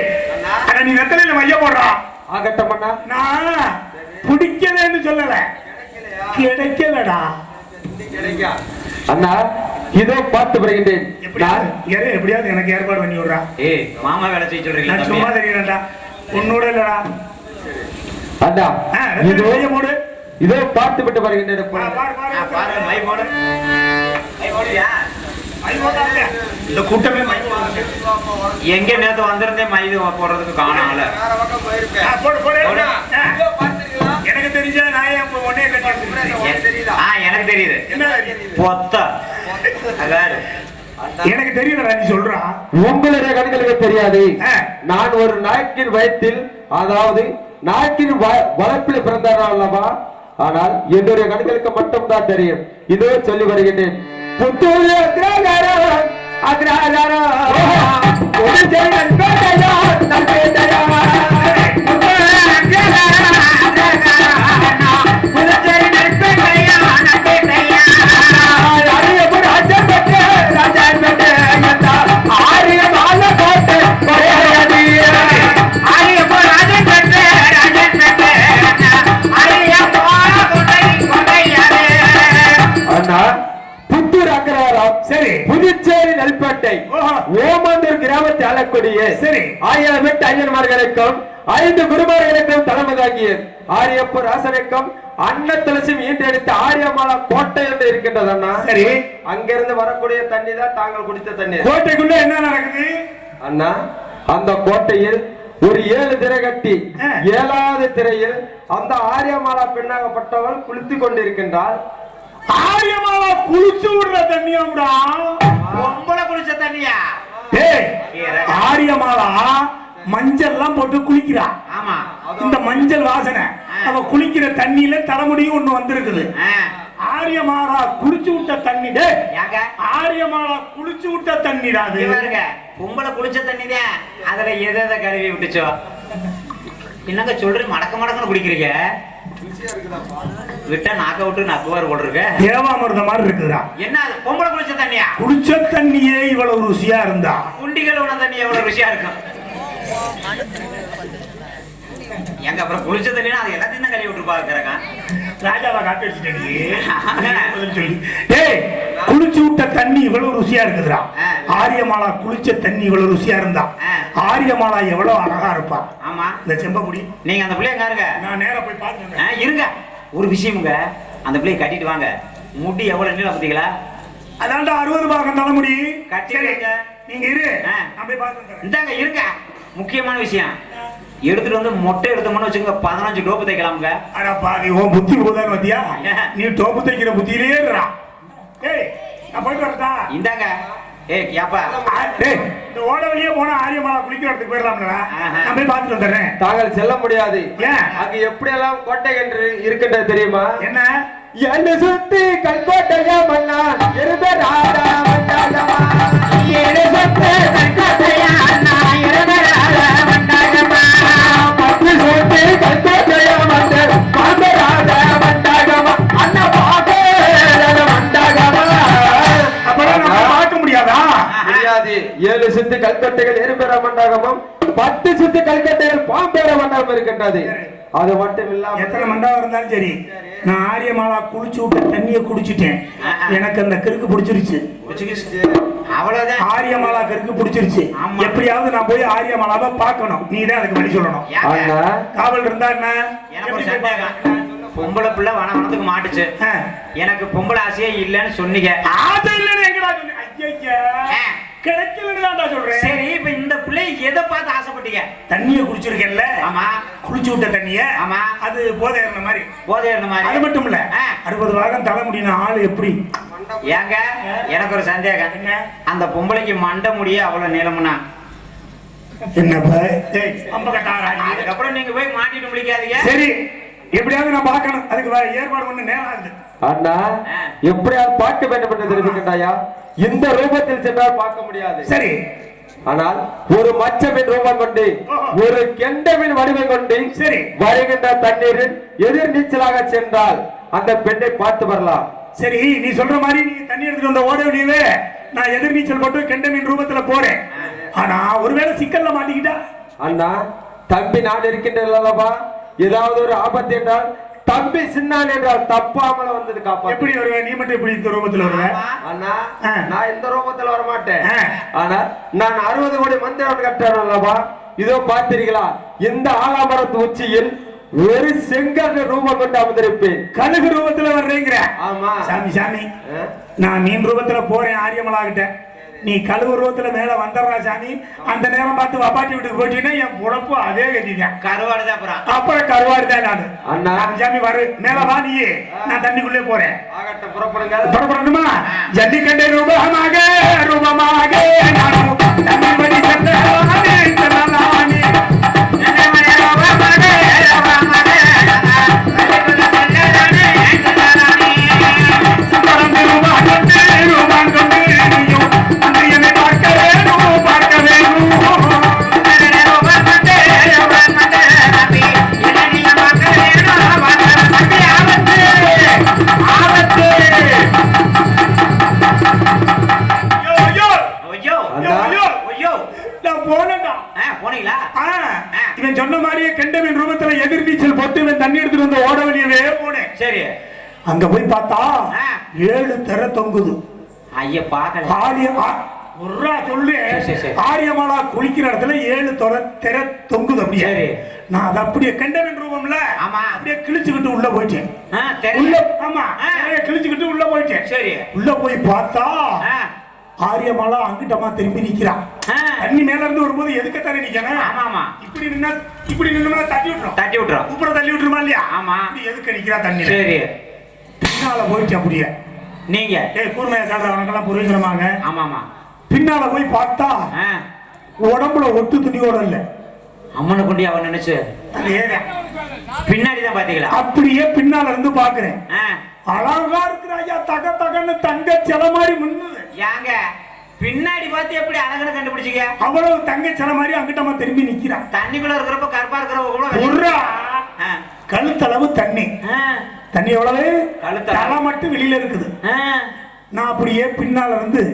அட நீ வெத்தலையில மைய போடுறா. ஆகட்டும் அண்ணா. நான் பிடிக்கலன்னு சொல்லல, கிடைக்கலடா. அண்ணா இதோ பார்த்து வருகின்றேன். எப்படியாவது எப்படியாவது எனக்கு ஏற்பாடு பண்ணி விடுறா. ஏய் மாமா வேலை செய்ய சொல்றீங்களா? நான் சும்மா தெரியலடா, உன்னோட இல்லடா. அண்ணா இதோ மைய போடு. இதோ பார்த்து விட்டு வருகின்றேன். பாரு மை போடு. மை போடுயா? மை போடாத. இந்த கூட்டமே மை போடுது. எங்க நேத்து வந்திருந்தே மை போடுறதுக்கு காணாமல. போடு போடு. எனக்கு தெரிஞ்ச நான் ஏன் ஒண்ணே கட்டிட்டேன். எனக்கு தெரியுது. என்ன பொத்த அதாரு. எனக்கு தெரியலடா, நீ சொல்றா. உங்களுடைய கண்களுக்கு தெரியாது. நான் ஒரு நாய்க்கின் வயத்தில், அதாவது நாய்க்கின் வளர்ப்பில் பிறந்தாரா அல்லவா? ஆனால் என்னுடைய கண்களுக்கு மட்டும் தான் தெரியும். இதோ சொல்லி வருகின்றேன். புத்தூர் அக்ராகாரம் அக்ராகாரம் ஒரு ஜெயன் பேட்டையா நம் பேட்டையா சரி புதுச்சேரி நெல்பேட்டை ஓமந்தூர் கிராமத்தை ஆளக்கூடிய சரி 1008 ஐயன்மார்களுக்கும் 5 குருமார்களுக்கும் தலைமை தாங்கிய ஆரியப்பர் ராசனுக்கும் அன்னத்துளசியும் ஈண்டெடுத்த ஆரியமாலா கோட்டை என்று இருக்கின்றது அண்ணா. சரி அங்கிருந்து வரக்கூடிய தண்ணி தான் தாங்கள் குடித்த தண்ணீர். கோட்டைக்குள்ள என்ன நடக்குது அண்ணா? அந்த கோட்டையில் ஒரு 7 திரை கட்டி 7வது திரையில் அந்த ஆரியமாலா பெண்ணாகப்பட்டவள் குளித்துக் கொண்டிருக்கின்றாள். ஆரியமாலா குளிச்சு விடுற தண்ணியாம்டா. பொம்பளை குளிச்ச தண்ணியா? டேய் ஆரியமாலா மஞ்சள் எல்லாம் போட்டு குளிக்கிறா. ஆமா. இந்த மஞ்சள் வாசனை அவ குளிக்கிற தண்ணியில தலைமுடியும் ஒண்ணு வந்திருக்குது. ஆரியமாலா குளிச்சு விட்ட தண்ணி. டேய் ஆரியமாலா குளிச்சு விட்ட தண்ணிடா அது. பாருங்க பொம்பளை குளிச்ச தண்ணிதான். அதுல எதை கழுவி விட்டுச்சோ? என்னங்க சொல்றீங்க? மடக்க மடக்குன்னு குடிக்கிறீங்க. விட்டா நாக்க விட்டு நக்குவார் போடுறீங்க. தேவாமிர்த மாதிரி இருக்குதா? என்ன அது பொம்பளை குளிச்ச தண்ணியா? குளிச்ச தண்ணியே இவ்வளவு ருசியா இருந்தா குண்டிகள் உண தண்ணி எவ்வளவு ருசியா இருக்கும்? எங்க அப்புறம் குளிச்ச தண்ணினா அது எல்லாத்தையும் தான் கழுவி விட்டு பாக்குறாங்க. ராஜாவா காட்டு வச்சுட்டேன். டேய் குளிச்சு விட்ட தண்ணி இவ்வளவு ருசியா இருக்குதுடா. ஆரியமாலா குளிச்ச தண்ணி இவ்வளவு ருசியா இருந்தா ஆரியமாலா எவ்வளவு அழகா இருப்பா. ஆமா இந்த செம்பகுடி. நீங்க அந்த பிள்ளைய காருங்க, நான் நேரா போய் பாத்துறேன். இருங்க ஒரு விஷயமுங்க, அந்த பிள்ளைய கட்டிட்டு வாங்க. முடி எவ்வளவு நீளம் பாத்தீங்களா? அதான்டா 60 பாகம் தலைமுடி. கட்டிடுங்க நீங்க இரு, நான் போய் பாத்துறேன். இந்தாங்க இருங்க, முக்கியமான விஷயம். எடுத்துட்டு வந்து மொட்டை எடுத்தோம்னு வச்சுக்கோங்க 15 டோப்பு தைக்கலாமுங்க. அட பாவி உன் புத்தி போதான்னு வந்தியா? நீ டோப்பு தைக்கிற புத்தியிலே இருடா. ஏய் நான் போயிட்டு வரதா? இந்தாங்க. ஏய் யாப்பா டேய் இந்த ஓட வழியே போனா ஆரியமாலா குளிக்கிற இடத்துக்கு போயிடலாம்ல. நான் போய் பார்த்துட்டு வந்துடுறேன். தாங்கள் செல்ல முடியாது. ஏன்? அங்க எப்படி எல்லாம் கோட்டை என்று இருக்கின்றது தெரியுமா? என்ன? என்ன சுத்தி கல்கோட்டையா மன்னா இருந்த ராஜா வந்தாகமா. என்ன சுத்தி கல்கோட்டையா அண்ணா இருந்த ராஜா வந்தாகமா. பத்து சுத்தி கல்கோட்டையா மன்னா பாந்த ராஜா வந்தாகமா. அண்ணா பாதே வந்தாகமா. அப்பறம் நம்ம பார்க்க முடியாதா? முடியாது. 7 சுத்தி கல்கோட்டைகள் இருபெற மண்டபமும் 10 சுத்தி கல்கட்டைகள் பாம்பேற மண்டபம் இருக்கின்றது. அது மட்டும் இல்லாம எத்தனை மண்டபம் இருந்தாலும் சரி, நான் ஆரியமாலா குளிச்சு விட்ட தண்ணியை குடிச்சிட்டேன். எனக்கு அந்த கருக்கு பிடிச்சிருச்சு. அவ்வளவுதான். ஆரியமாலா கருக்கு பிடிச்சிருச்சு. எப்படியாவது நான் போய் ஆரியமாலாவை பார்க்கணும். நீ தான் அதுக்கு வழி சொல்லணும். காவல் இருந்தா என்ன? எனக்கு ஒரு சந்தேகம். பொம்பளை பிள்ளை வனத்துக்கு மாட்டுச்சு. எனக்கு பொம்பளை ஆசையே இல்லைன்னு சொன்னீங்க. ஆசை இல்லைன்னு எங்கடா சொன்னீங்க? ஐயா கிடைக்கலன்னு சொல்றேன். சரி இப்ப இந்த பிள்ளை எதை பார்த்து ஆசைப்பட்டீங்க? தண்ணியை குடிச்சிருக்கேன்ல. ஆமா குளிச்சு விட்ட தண்ணிய. ஆமா அது போதை ஏறின மாதிரி. போதை ஏறின மாதிரி. அது மட்டும் இல்ல 60 பாகம் தலை முடின ஆளு எப்படி? ஏங்க எனக்கு ஒரு சந்தேகம். அந்த பொம்பளைக்கு மண்டை முடிய அவ்வளவு நீளம்னா என்னப்பா? அதுக்கப்புறம் நீங்க போய் மாட்டிட்டு முடிக்காதீங்க. சரி எப்படியாவது நான் பார்க்கணும், அதுக்கு ஏற்பாடு பண்ண நேரம் ஆகுது. அண்ணா எப்படியாவது பார்க்க வேண்டும் என்று தெரிவிக்கின்றாயா? இந்த ரூபத்தில் சென்றால் பார்க்க முடியாது. சரி, ஆனால் ஒரு மச்சமின் ரூபம் கொண்டு ஒரு கெண்டமின் வடிவம் கொண்டு சரி வருகின்ற தண்ணீரில் எதிர் நீச்சலாக சென்றால் அந்த பெண்ணை பார்த்து வரலாம். சரி, நீ சொல்ற மாதிரி நீ தண்ணி எடுத்துட்டு வந்த ஓட வேண்டியவே நான் எதிர் நீச்சல் போட்டு கெண்டமின் ரூபத்துல போறேன். ஆனா ஒருவேளை சிக்கல்ல மாட்டிக்கிட்டா? அண்ணா தம்பி நான் இருக்கின்றல்லவா, ஏதாவது ஒரு ஆபத்து என்றால் தம்பி சின்னான் என்றால் தப்பாமல வந்தது காப்பா. எப்படி வருவ நீ மட்டும் எப்படி இந்த ரூபத்துல வருவ? அண்ணா நான் இந்த ரூபத்துல வர மாட்டேன். ஆனா நான் 60 கோடி மந்திரம் கட்டுறேன் அல்லவா, இதோ பார்த்தீர்களா இந்த ஆலாமரத்து உச்சியில் ஒரு செங்கல் ரூபம் கொண்டு அமர்ந்திருப்பேன். கழுகு ரூபத்துல வர்றீங்கிற? ஆமா சாமி சாமி, நான் மீன் ரூபத்துல போறேன் ஆரியமலாகிட்ட, நீ கழுவு ரூபத்துல மேல வந்துடுறா சாமி. அந்த நேரம் பார்த்து வப்பாட்டி வீட்டுக்கு போயிட்டீங்கன்னா என் பொழப்பு அதே கட்டிட்டேன். கருவாடுதான் அப்புறம் கருவாடுதான் நானு. அண்ணா சாமி வரு மேல வா, நீயே நான் தண்ணிக்குள்ளே போறேன். ஆகட்டும், புறப்படுங்க. புறப்படணுமா? ஜல்லிக்கட்டை ரூபமாக ரூபமாக நானும் தண்ணி இவன் சொன்ன மாதிரியே கெண்டமின் ரூபத்துல எதிர் நீச்சல் போட்டு இவன் தண்ணி எடுத்துட்டு வந்து ஓட வெளியவே போனேன். சரி, அங்க போய் பார்த்தா 7 திரை தொங்குது. ஐயா பாக்கல சொல்லு. ஆரியமாலா குளிக்கிற இடத்துல 7 திரை தொங்குது. அப்படியே நான் அதை அப்படியே கெண்டமின் ரூபம்ல அப்படியே கிழிச்சுக்கிட்டு உள்ள போயிட்டேன். ஆமா கிழிச்சுக்கிட்டு உள்ள போயிட்டேன். சரி, உள்ள போய் பார்த்தா ஆரியமாலா அங்கிட்டமா திரும்பி நிக்கிறான். தண்ணி மேல இருந்து வரும்போது எதுக்கு தர நிக்கணும்? இப்படி நின்னா இப்படி நின்னா தட்டி விட்டுரும் உப்புற தள்ளி விட்டுருமா இல்லையா? ஆமா, எதுக்கு நிக்கிறா தண்ணி? சரி, பின்னால போயிட்டு அப்படியே நீங்க கூர்மையா காட்டுறவனுக்கெல்லாம் புரிஞ்சிருமாங்க. ஆமாமா, பின்னால போய் பார்த்தா உடம்புல ஒட்டு துணியோட இல்ல. அம்மனை கொண்டு அவன் நினைச்சு பின்னாடிதான் பாத்தீங்களா? அப்படியே பின்னால இருந்து பாக்குறேன். அழகா இருக்கிறாயா, தக தகன்னு தங்க சில மாதிரி முன்னுது. ஏங்க பின்னாடி பார்த்து எப்படி அழகுன்னு கண்டுபிடிச்சீங்க? அவ்வளவு தங்க சில மாதிரி அங்கிட்டமா திரும்பி நிக்கிறான். தண்ணிக்குள்ள இருக்கிறப்ப கருப்பா இருக்கிறவங்க கழுத்தளவு தண்ணி. தண்ணி எவ்வளவு? தலை மட்டும் வெளியில இருக்குது. நான் அப்படியே பின்னால இருந்து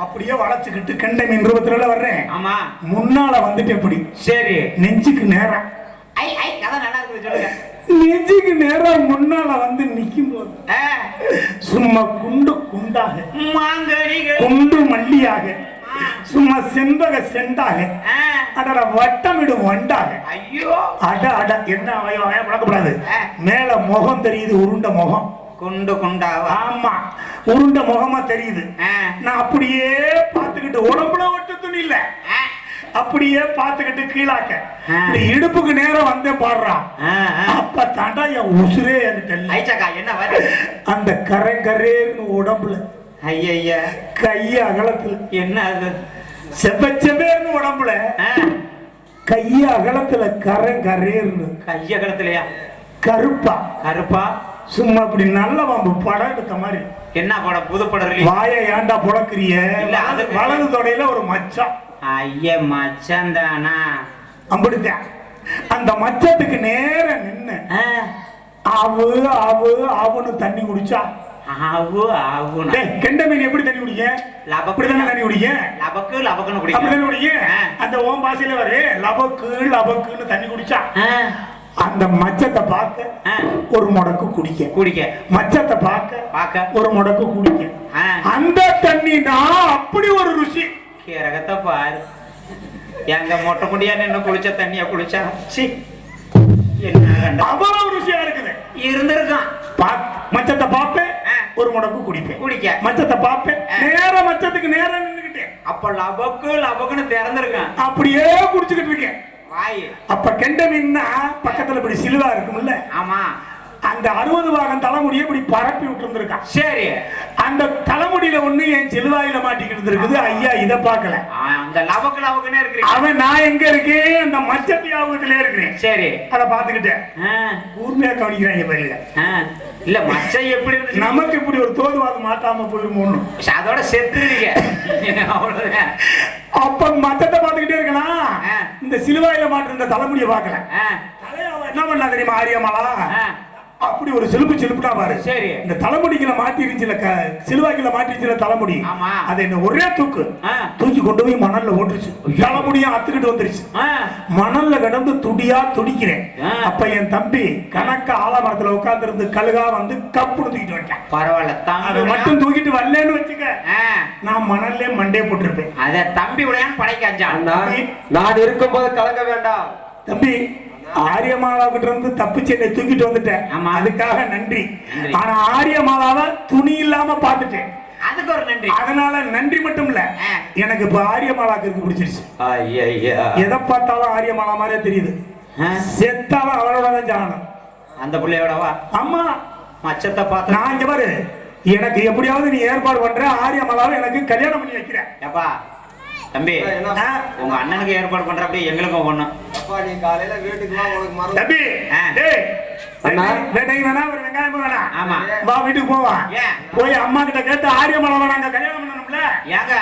அப்படியே வளைச்சுக்கிட்டு கெண்டமின் ரூபத்துல வர்றேன். ஆமா, முன்னால வந்துட்டு எப்படி? சரி, நெஞ்சுக்கு நேரம் நெஞ்சுக்கு நேரம் முன்னால வந்து நிக்கும் போது சும்மா குண்டு குண்டாக குண்டு மல்லியாக சும்மா செண்பக செண்டாக அட வட்டமிடும் வண்டாக. ஐயோ அட அட என்ன வளர்க்கப்படாது. மேல முகம் தெரியுது, உருண்ட முகம் குண்டு குண்டா. ஆமா, உருண்ட முகமா தெரியுது. நான் அப்படியே பார்த்துக்கிட்டு உடம்புல ஒட்டு துணி இல்ல, அப்படியே பார்த்துக்கிட்டு கீழாக்க இடுப்புக்கு நேரம் வந்தேன் பாடுறான். அப்ப தாண்டா என் உசுரே என்ன அந்த கரை கரேன்னு உடம்புல ஐயா கைய அகலத்துல என்ன அது செவ்வச்செவேன்னு உடம்புல கைய அகலத்துல கரை கரேன்னு கைய அகலத்துலயா கருப்பா கருப்பா சும்மா அப்படி நல்ல வம்பு படம் எடுத்த மாதிரி. என்ன படம்? புது படம். வாய ஏண்டா புடக்குறிய? வலது தொடையில ஒரு மச்சம். ஐய மச்சம் தானா? அப்படித்தான். அந்த மச்சத்துக்கு நேர நின்னு அவு அவு அவுன்னு தண்ணி குடிச்சா அவு அவு. கெண்டமீன் எப்படி தண்ணி குடிக்க? அப்படிதானே தண்ணி குடிக்க? லபக்கு லபக்குன்னு குடிக்க. அப்படிதானே குடிக்க? அந்த ஓம் பாசையில வரு லபக்கு லபக்குன்னு தண்ணி குடிச்சா அந்த மச்சத்தை பார்க்க ஒரு முடக்கு குடிக்க குடிக்க, மச்சத்தை பார்க்க ஒரு முடக்கு குடிக்க. அந்த தண்ணி தான் அப்படி ஒரு ருசி. கேரகத்தை பாரு, எங்க மொட்டை முடியாது என்ன குளிச்ச தண்ணிய குளிச்சா அவ்வளவு ருசியா இருக்குது. இருந்திருக்கான். மச்சத்தை பார்ப்பேன் ஒரு முடக்கு குடிப்பேன் குடிக்க, மச்சத்தை பார்ப்பேன் நேர மச்சத்துக்கு நேரம் நின்னுக்கிட்டேன். அப்ப லபக்கு லபக்குன்னு திறந்திருக்கேன், அப்படியே குடிச்சுக்கிட்டு இருக்கேன். அப்ப கெண்டமீன்னா பக்கத்துல இப்படி சிலுவா இருக்கும்ல, ஆமா, அந்த அந்த 60 பாகம் தலைமுடியை இப்படி பரப்பி விட்டு இருந்திருக்கான். சரி, அந்த தலைமுடியில ஒண்ணு என் செல்வாயில மாட்டிக்கிட்டு இருக்குது. ஐயா இத பாக்கல. அந்த லவக்குனே இருக்கு. அவன் நான் எங்க இருக்கேன்? அந்த மச்சத்தி ஆபத்திலே இருக்கிறேன். சரி, அத பாத்துக்கிட்டேன். கூர்மையா கவனிக்கிறாங்க பாருங்க. இல்ல மச்சை எப்படி இருந்துச்சு? நமக்கு இப்படி ஒரு தோதுவாது மாட்டாம போயிருமோன்னு அதோட செத்துறீங்க. அவ்வளவுதான். அப்ப மச்சத்தை பாத்துக்கிட்டே இருக்கலாம். இந்த சிலுவாயில மாட்டு இந்த தலைமுடியை பாக்கல. என்ன பண்ணா தெரியுமா ஆரியமாலா? அப்படி ஒரு சிலுப்புட்டா பாரு. சரி, இந்த தலைமுடிக்குல மாட்டிருச்சுல, சிலுவாய்க்குல மாட்டிருச்சுல தலைமுடி. அது என்ன ஒரே தூக்கி கொண்டு போய் மணல்ல ஓட்டுருச்சு. தலைமுடியும் அத்துக்கிட்டு வந்துருச்சு. மணல்ல கிடந்து துடியா துடிக்கிறேன். அப்ப என் தம்பி கணக்க ஆலமரத்துல உட்கார்ந்து இருந்து கழுகா வந்து கப்புடு தூக்கிட்டு வச்சான். பரவாயில்ல, அதை மட்டும் தூக்கிட்டு வரலன்னு வச்சுக்க, நான் மணல்ல மண்டே போட்டிருப்பேன். அத தம்பி உடையான் படைக்காச்சான். நான் இருக்கும்போது கலங்க வேண்டாம் தம்பி. ஆரியமாலாவிட்ட இருந்து தப்பிச்சு என்னை தூக்கிட்டு வந்துட்டேன். அதுக்காக நன்றி. ஆனா ஆரியமாலாவை துணி இல்லாம பாத்துட்டேன். அதுக்கு ஒரு நன்றி. அதனால நன்றி மட்டும் இல்ல, எனக்கு இப்ப ஆரியமாலாக்கு இருக்கு பிடிச்சிருச்சு. எதை பார்த்தாலும் ஆரியமாலா மாதிரியே தெரியுது. செத்தாலும் அவளோட தான் ஜானம். அந்த பிள்ளையோடவா? அம்மா மச்சத்தை பார்த்து நான் இங்க பாரு, எனக்கு எப்படியாவது நீ ஏற்பாடு பண்ற, ஆரியமாலாவை எனக்கு கல்யாணம் பண்ணி வைக்கிற. எப்பா தம்பி, உங்க அண்ணனுக்கு ஏற்பாடு பண்ற, அப்படியே எங்களுக்கும் ஒண்ணும். நீ காலையில வீட்டுக்கு வா, உனக்கு மரம் தம்பி. டேய் அண்ணா, வேட்டைக்கு வேணா ஒரு வெங்காயம் வேணா. ஆமா, வா வீட்டுக்கு போவா. போய் அம்மா கிட்ட கேட்டு ஆரியமாலாவை நாங்க கல்யாணம் பண்ணணும்ல. ஏங்க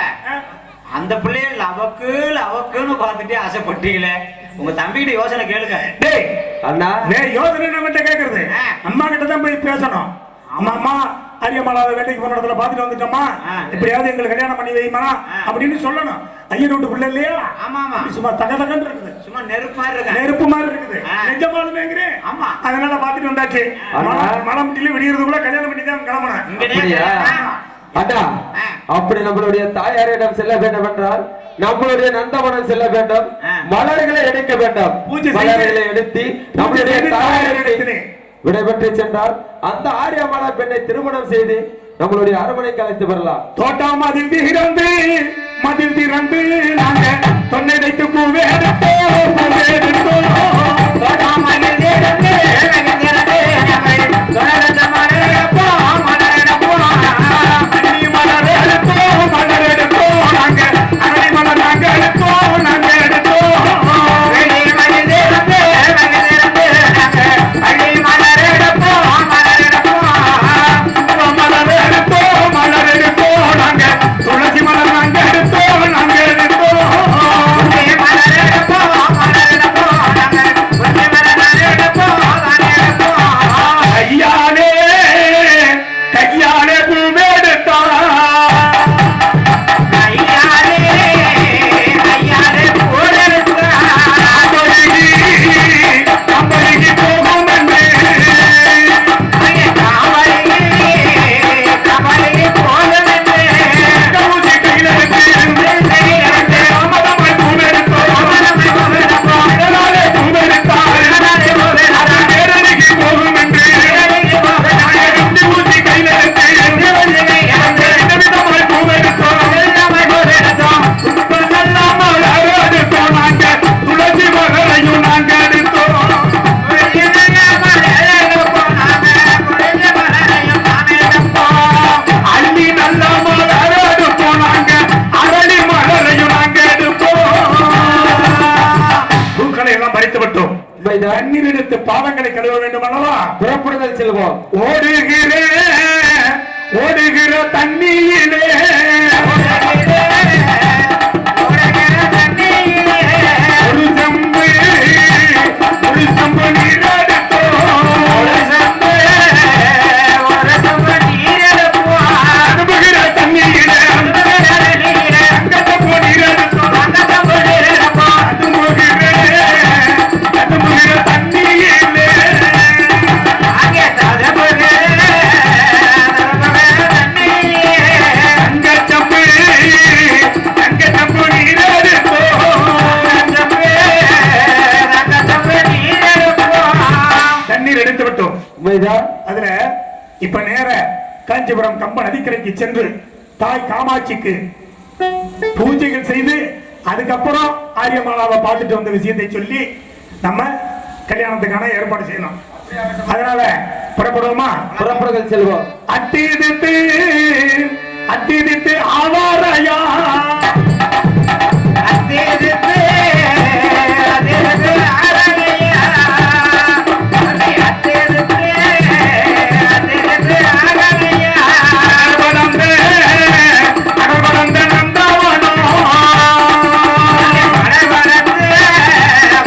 அந்த பிள்ளைய லவக்குன்னு பார்த்துட்டே ஆசைப்பட்டீங்களே, உங்க தம்பி கிட்ட யோசனை கேளுங்க. டேய் அண்ணா, யோசனை நம்ம கேக்குறது அம்மா கிட்ட தான் போய் பேசணும். அம்மா ஆரியமாலாவை வேட்டைக்கு போன இடத்துல பாத்துட்டு வந்துட்டோமா, இப்படியாவது எங்களுக்கு கல்யாணம் பண்ணி வைமா அப்படின்னு சொல்லணும். ஐயர் வீட்டு பிள்ளை இல்லையா? ஆமா ஆமா, சும்மா தகதகன்னு இருக்குது. சும்மா நெருப்பு மாதிரி இருக்கு. நெருப்பு மாதிரி இருக்குது. நிஜமாலுமேங்கிறேன். ஆமா, அதனால பாத்துட்டு வந்தாச்சு. மலமுட்டில விடியறதுக்குள்ள கல்யாணம் பண்ணி தான் கிளம்பணும். அண்ணா, அப்படி நம்மளுடைய தாயாரிடம் செல்ல வேண்டும் என்றால் நம்மளுடைய நந்தவனம் செல்ல வேண்டும். மலர்களை எடுக்க வேண்டும். மலர்களை எடுத்து நம்மளுடைய தாயாரிடத்திலே விடைபெற்று சென்றால் அந்த ஆரியமாலா பெண்ணை திருமணம் செய்து நம்மளுடைய அரண்மனைக்கு அழைத்து வரலாம். தோட்டம் மதில் திறந்து நாங்க தொன்னை வைத்து பூவே தண்ணீர் எடுத்து பாவங்களை கழுவ வேண்டும் அல்லவா? புறப்படுதல் செல்வோம். ஓடுகிற தண்ணீரிலே ஒரு சம்பு நீர் அனுப்புகிற தண்ணீரிலே அதுல இப்ப நேர காஞ்சிபுரம் கம்ப நதிக்கரைக்கு சென்று தாய் காமாட்சிக்கு பூஜைகள் செய்து அதுக்கப்புறம் ஆரியமாலாவை பார்த்துட்டு வந்த விஷயத்தை சொல்லி நம்ம கல்யாணத்துக்கான ஏற்பாடு செய்யணும். அதனால புறப்படுவோமா? புறப்படுங்கள் செல்வோம். அட்டிதிட்டு அட்டிதிட்டு ஆவாரையா அத்தியதித்து அதிரது ஆரணையா அத்தியதித்து அதிரது ஆரணையா அகழ்வடந்த நந்தவனோ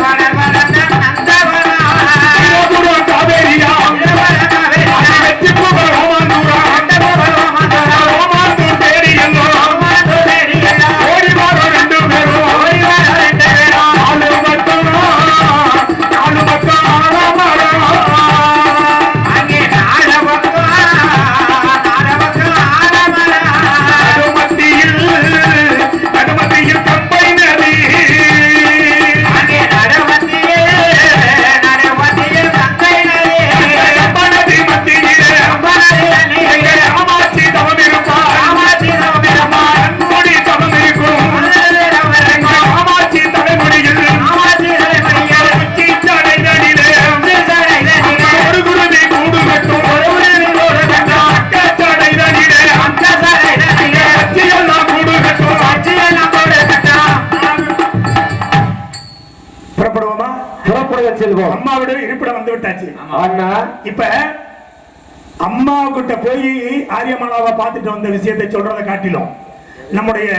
மணவரந்து நந்தவனா புற காவேரியா வெற்றி புகழ் ரோமாந்தூரா ரோமாந்தூர் தேடி எல்லோ ஓடி வாரோ ரெண்டு பேரும் நாலு பக்கம் அங்கே நாடவக்கம் நடுமத்தியில் கம்பை நதி அங்கே நடுமத்தியில் கங்கை நதி நதி மத்தியிலே ராமாட்சி தவம் இருப்பார் அன்புடி தவம் இருக்கும் ராமாட்சி தலைமுடியில் உச்சி சடைதனிலே ஒரு குருவி கூடு கட்டும் அக்க சடைதனிலே அச்சியெல்லாம் கூடு கட்டும் புறப்படுவோமா? புறப்படுங்கள் செல்வோம். அம்மாவோட இருப்பிடம் வந்து விட்டாச்சு. அண்ணா இப்ப அம்மா கிட்ட போய் ஆரியமாலாவை பார்த்துட்டு வந்த விஷயத்தை சொல்றதை காட்டிலும் நம்முடைய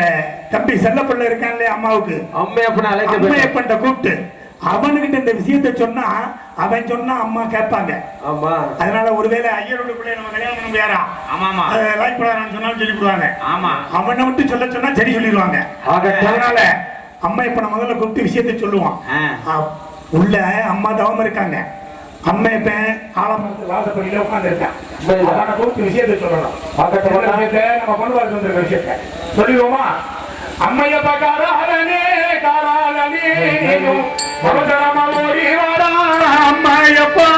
தம்பி செல்லப்பிள்ளை இருக்கான்ல அம்மாவுக்கு அம்மையப்பனை அழைக்க அம்மையப்பன்ட்ட கூப்பிட்டு அவனுக்கிட்ட இந்த விஷயத்தை சொன்னா அவன் சொன்னா அம்மா கேட்பாங்க. ஆமா. அதனால ஒருவேளை ஐயரோட பிள்ளை நம்ம கல்யாணம் பண்ண முடியாரா ஆமாமா லைக் பண்ணான்னு சொன்னாலும் சொல்லி விடுவாங்க. ஆமா அவனை விட்டு சொல்ல சொன்னா சரி சொல்லிடுவாங்க. அதனால அம்மையப்பனை முதல்ல கூப்பிட்டு விஷயத்தை சொல்லுவான். உள்ள அம்மா தவம் இருக்காங்க. அம்மையப்பன் ஆலமரத்து வாசப்படியில உட்கார்ந்து இருக்கான். அவனை கூப்பிட்டு விஷயத்தை சொல்லணும். நம்ம கொண்டு வர வந்திருக்க விஷயத்தை சொல்லிடுவோமா? அம்மையப்ப காராளனே காராளனே அவசரமா ஓடி வாரா அம்மையப்பா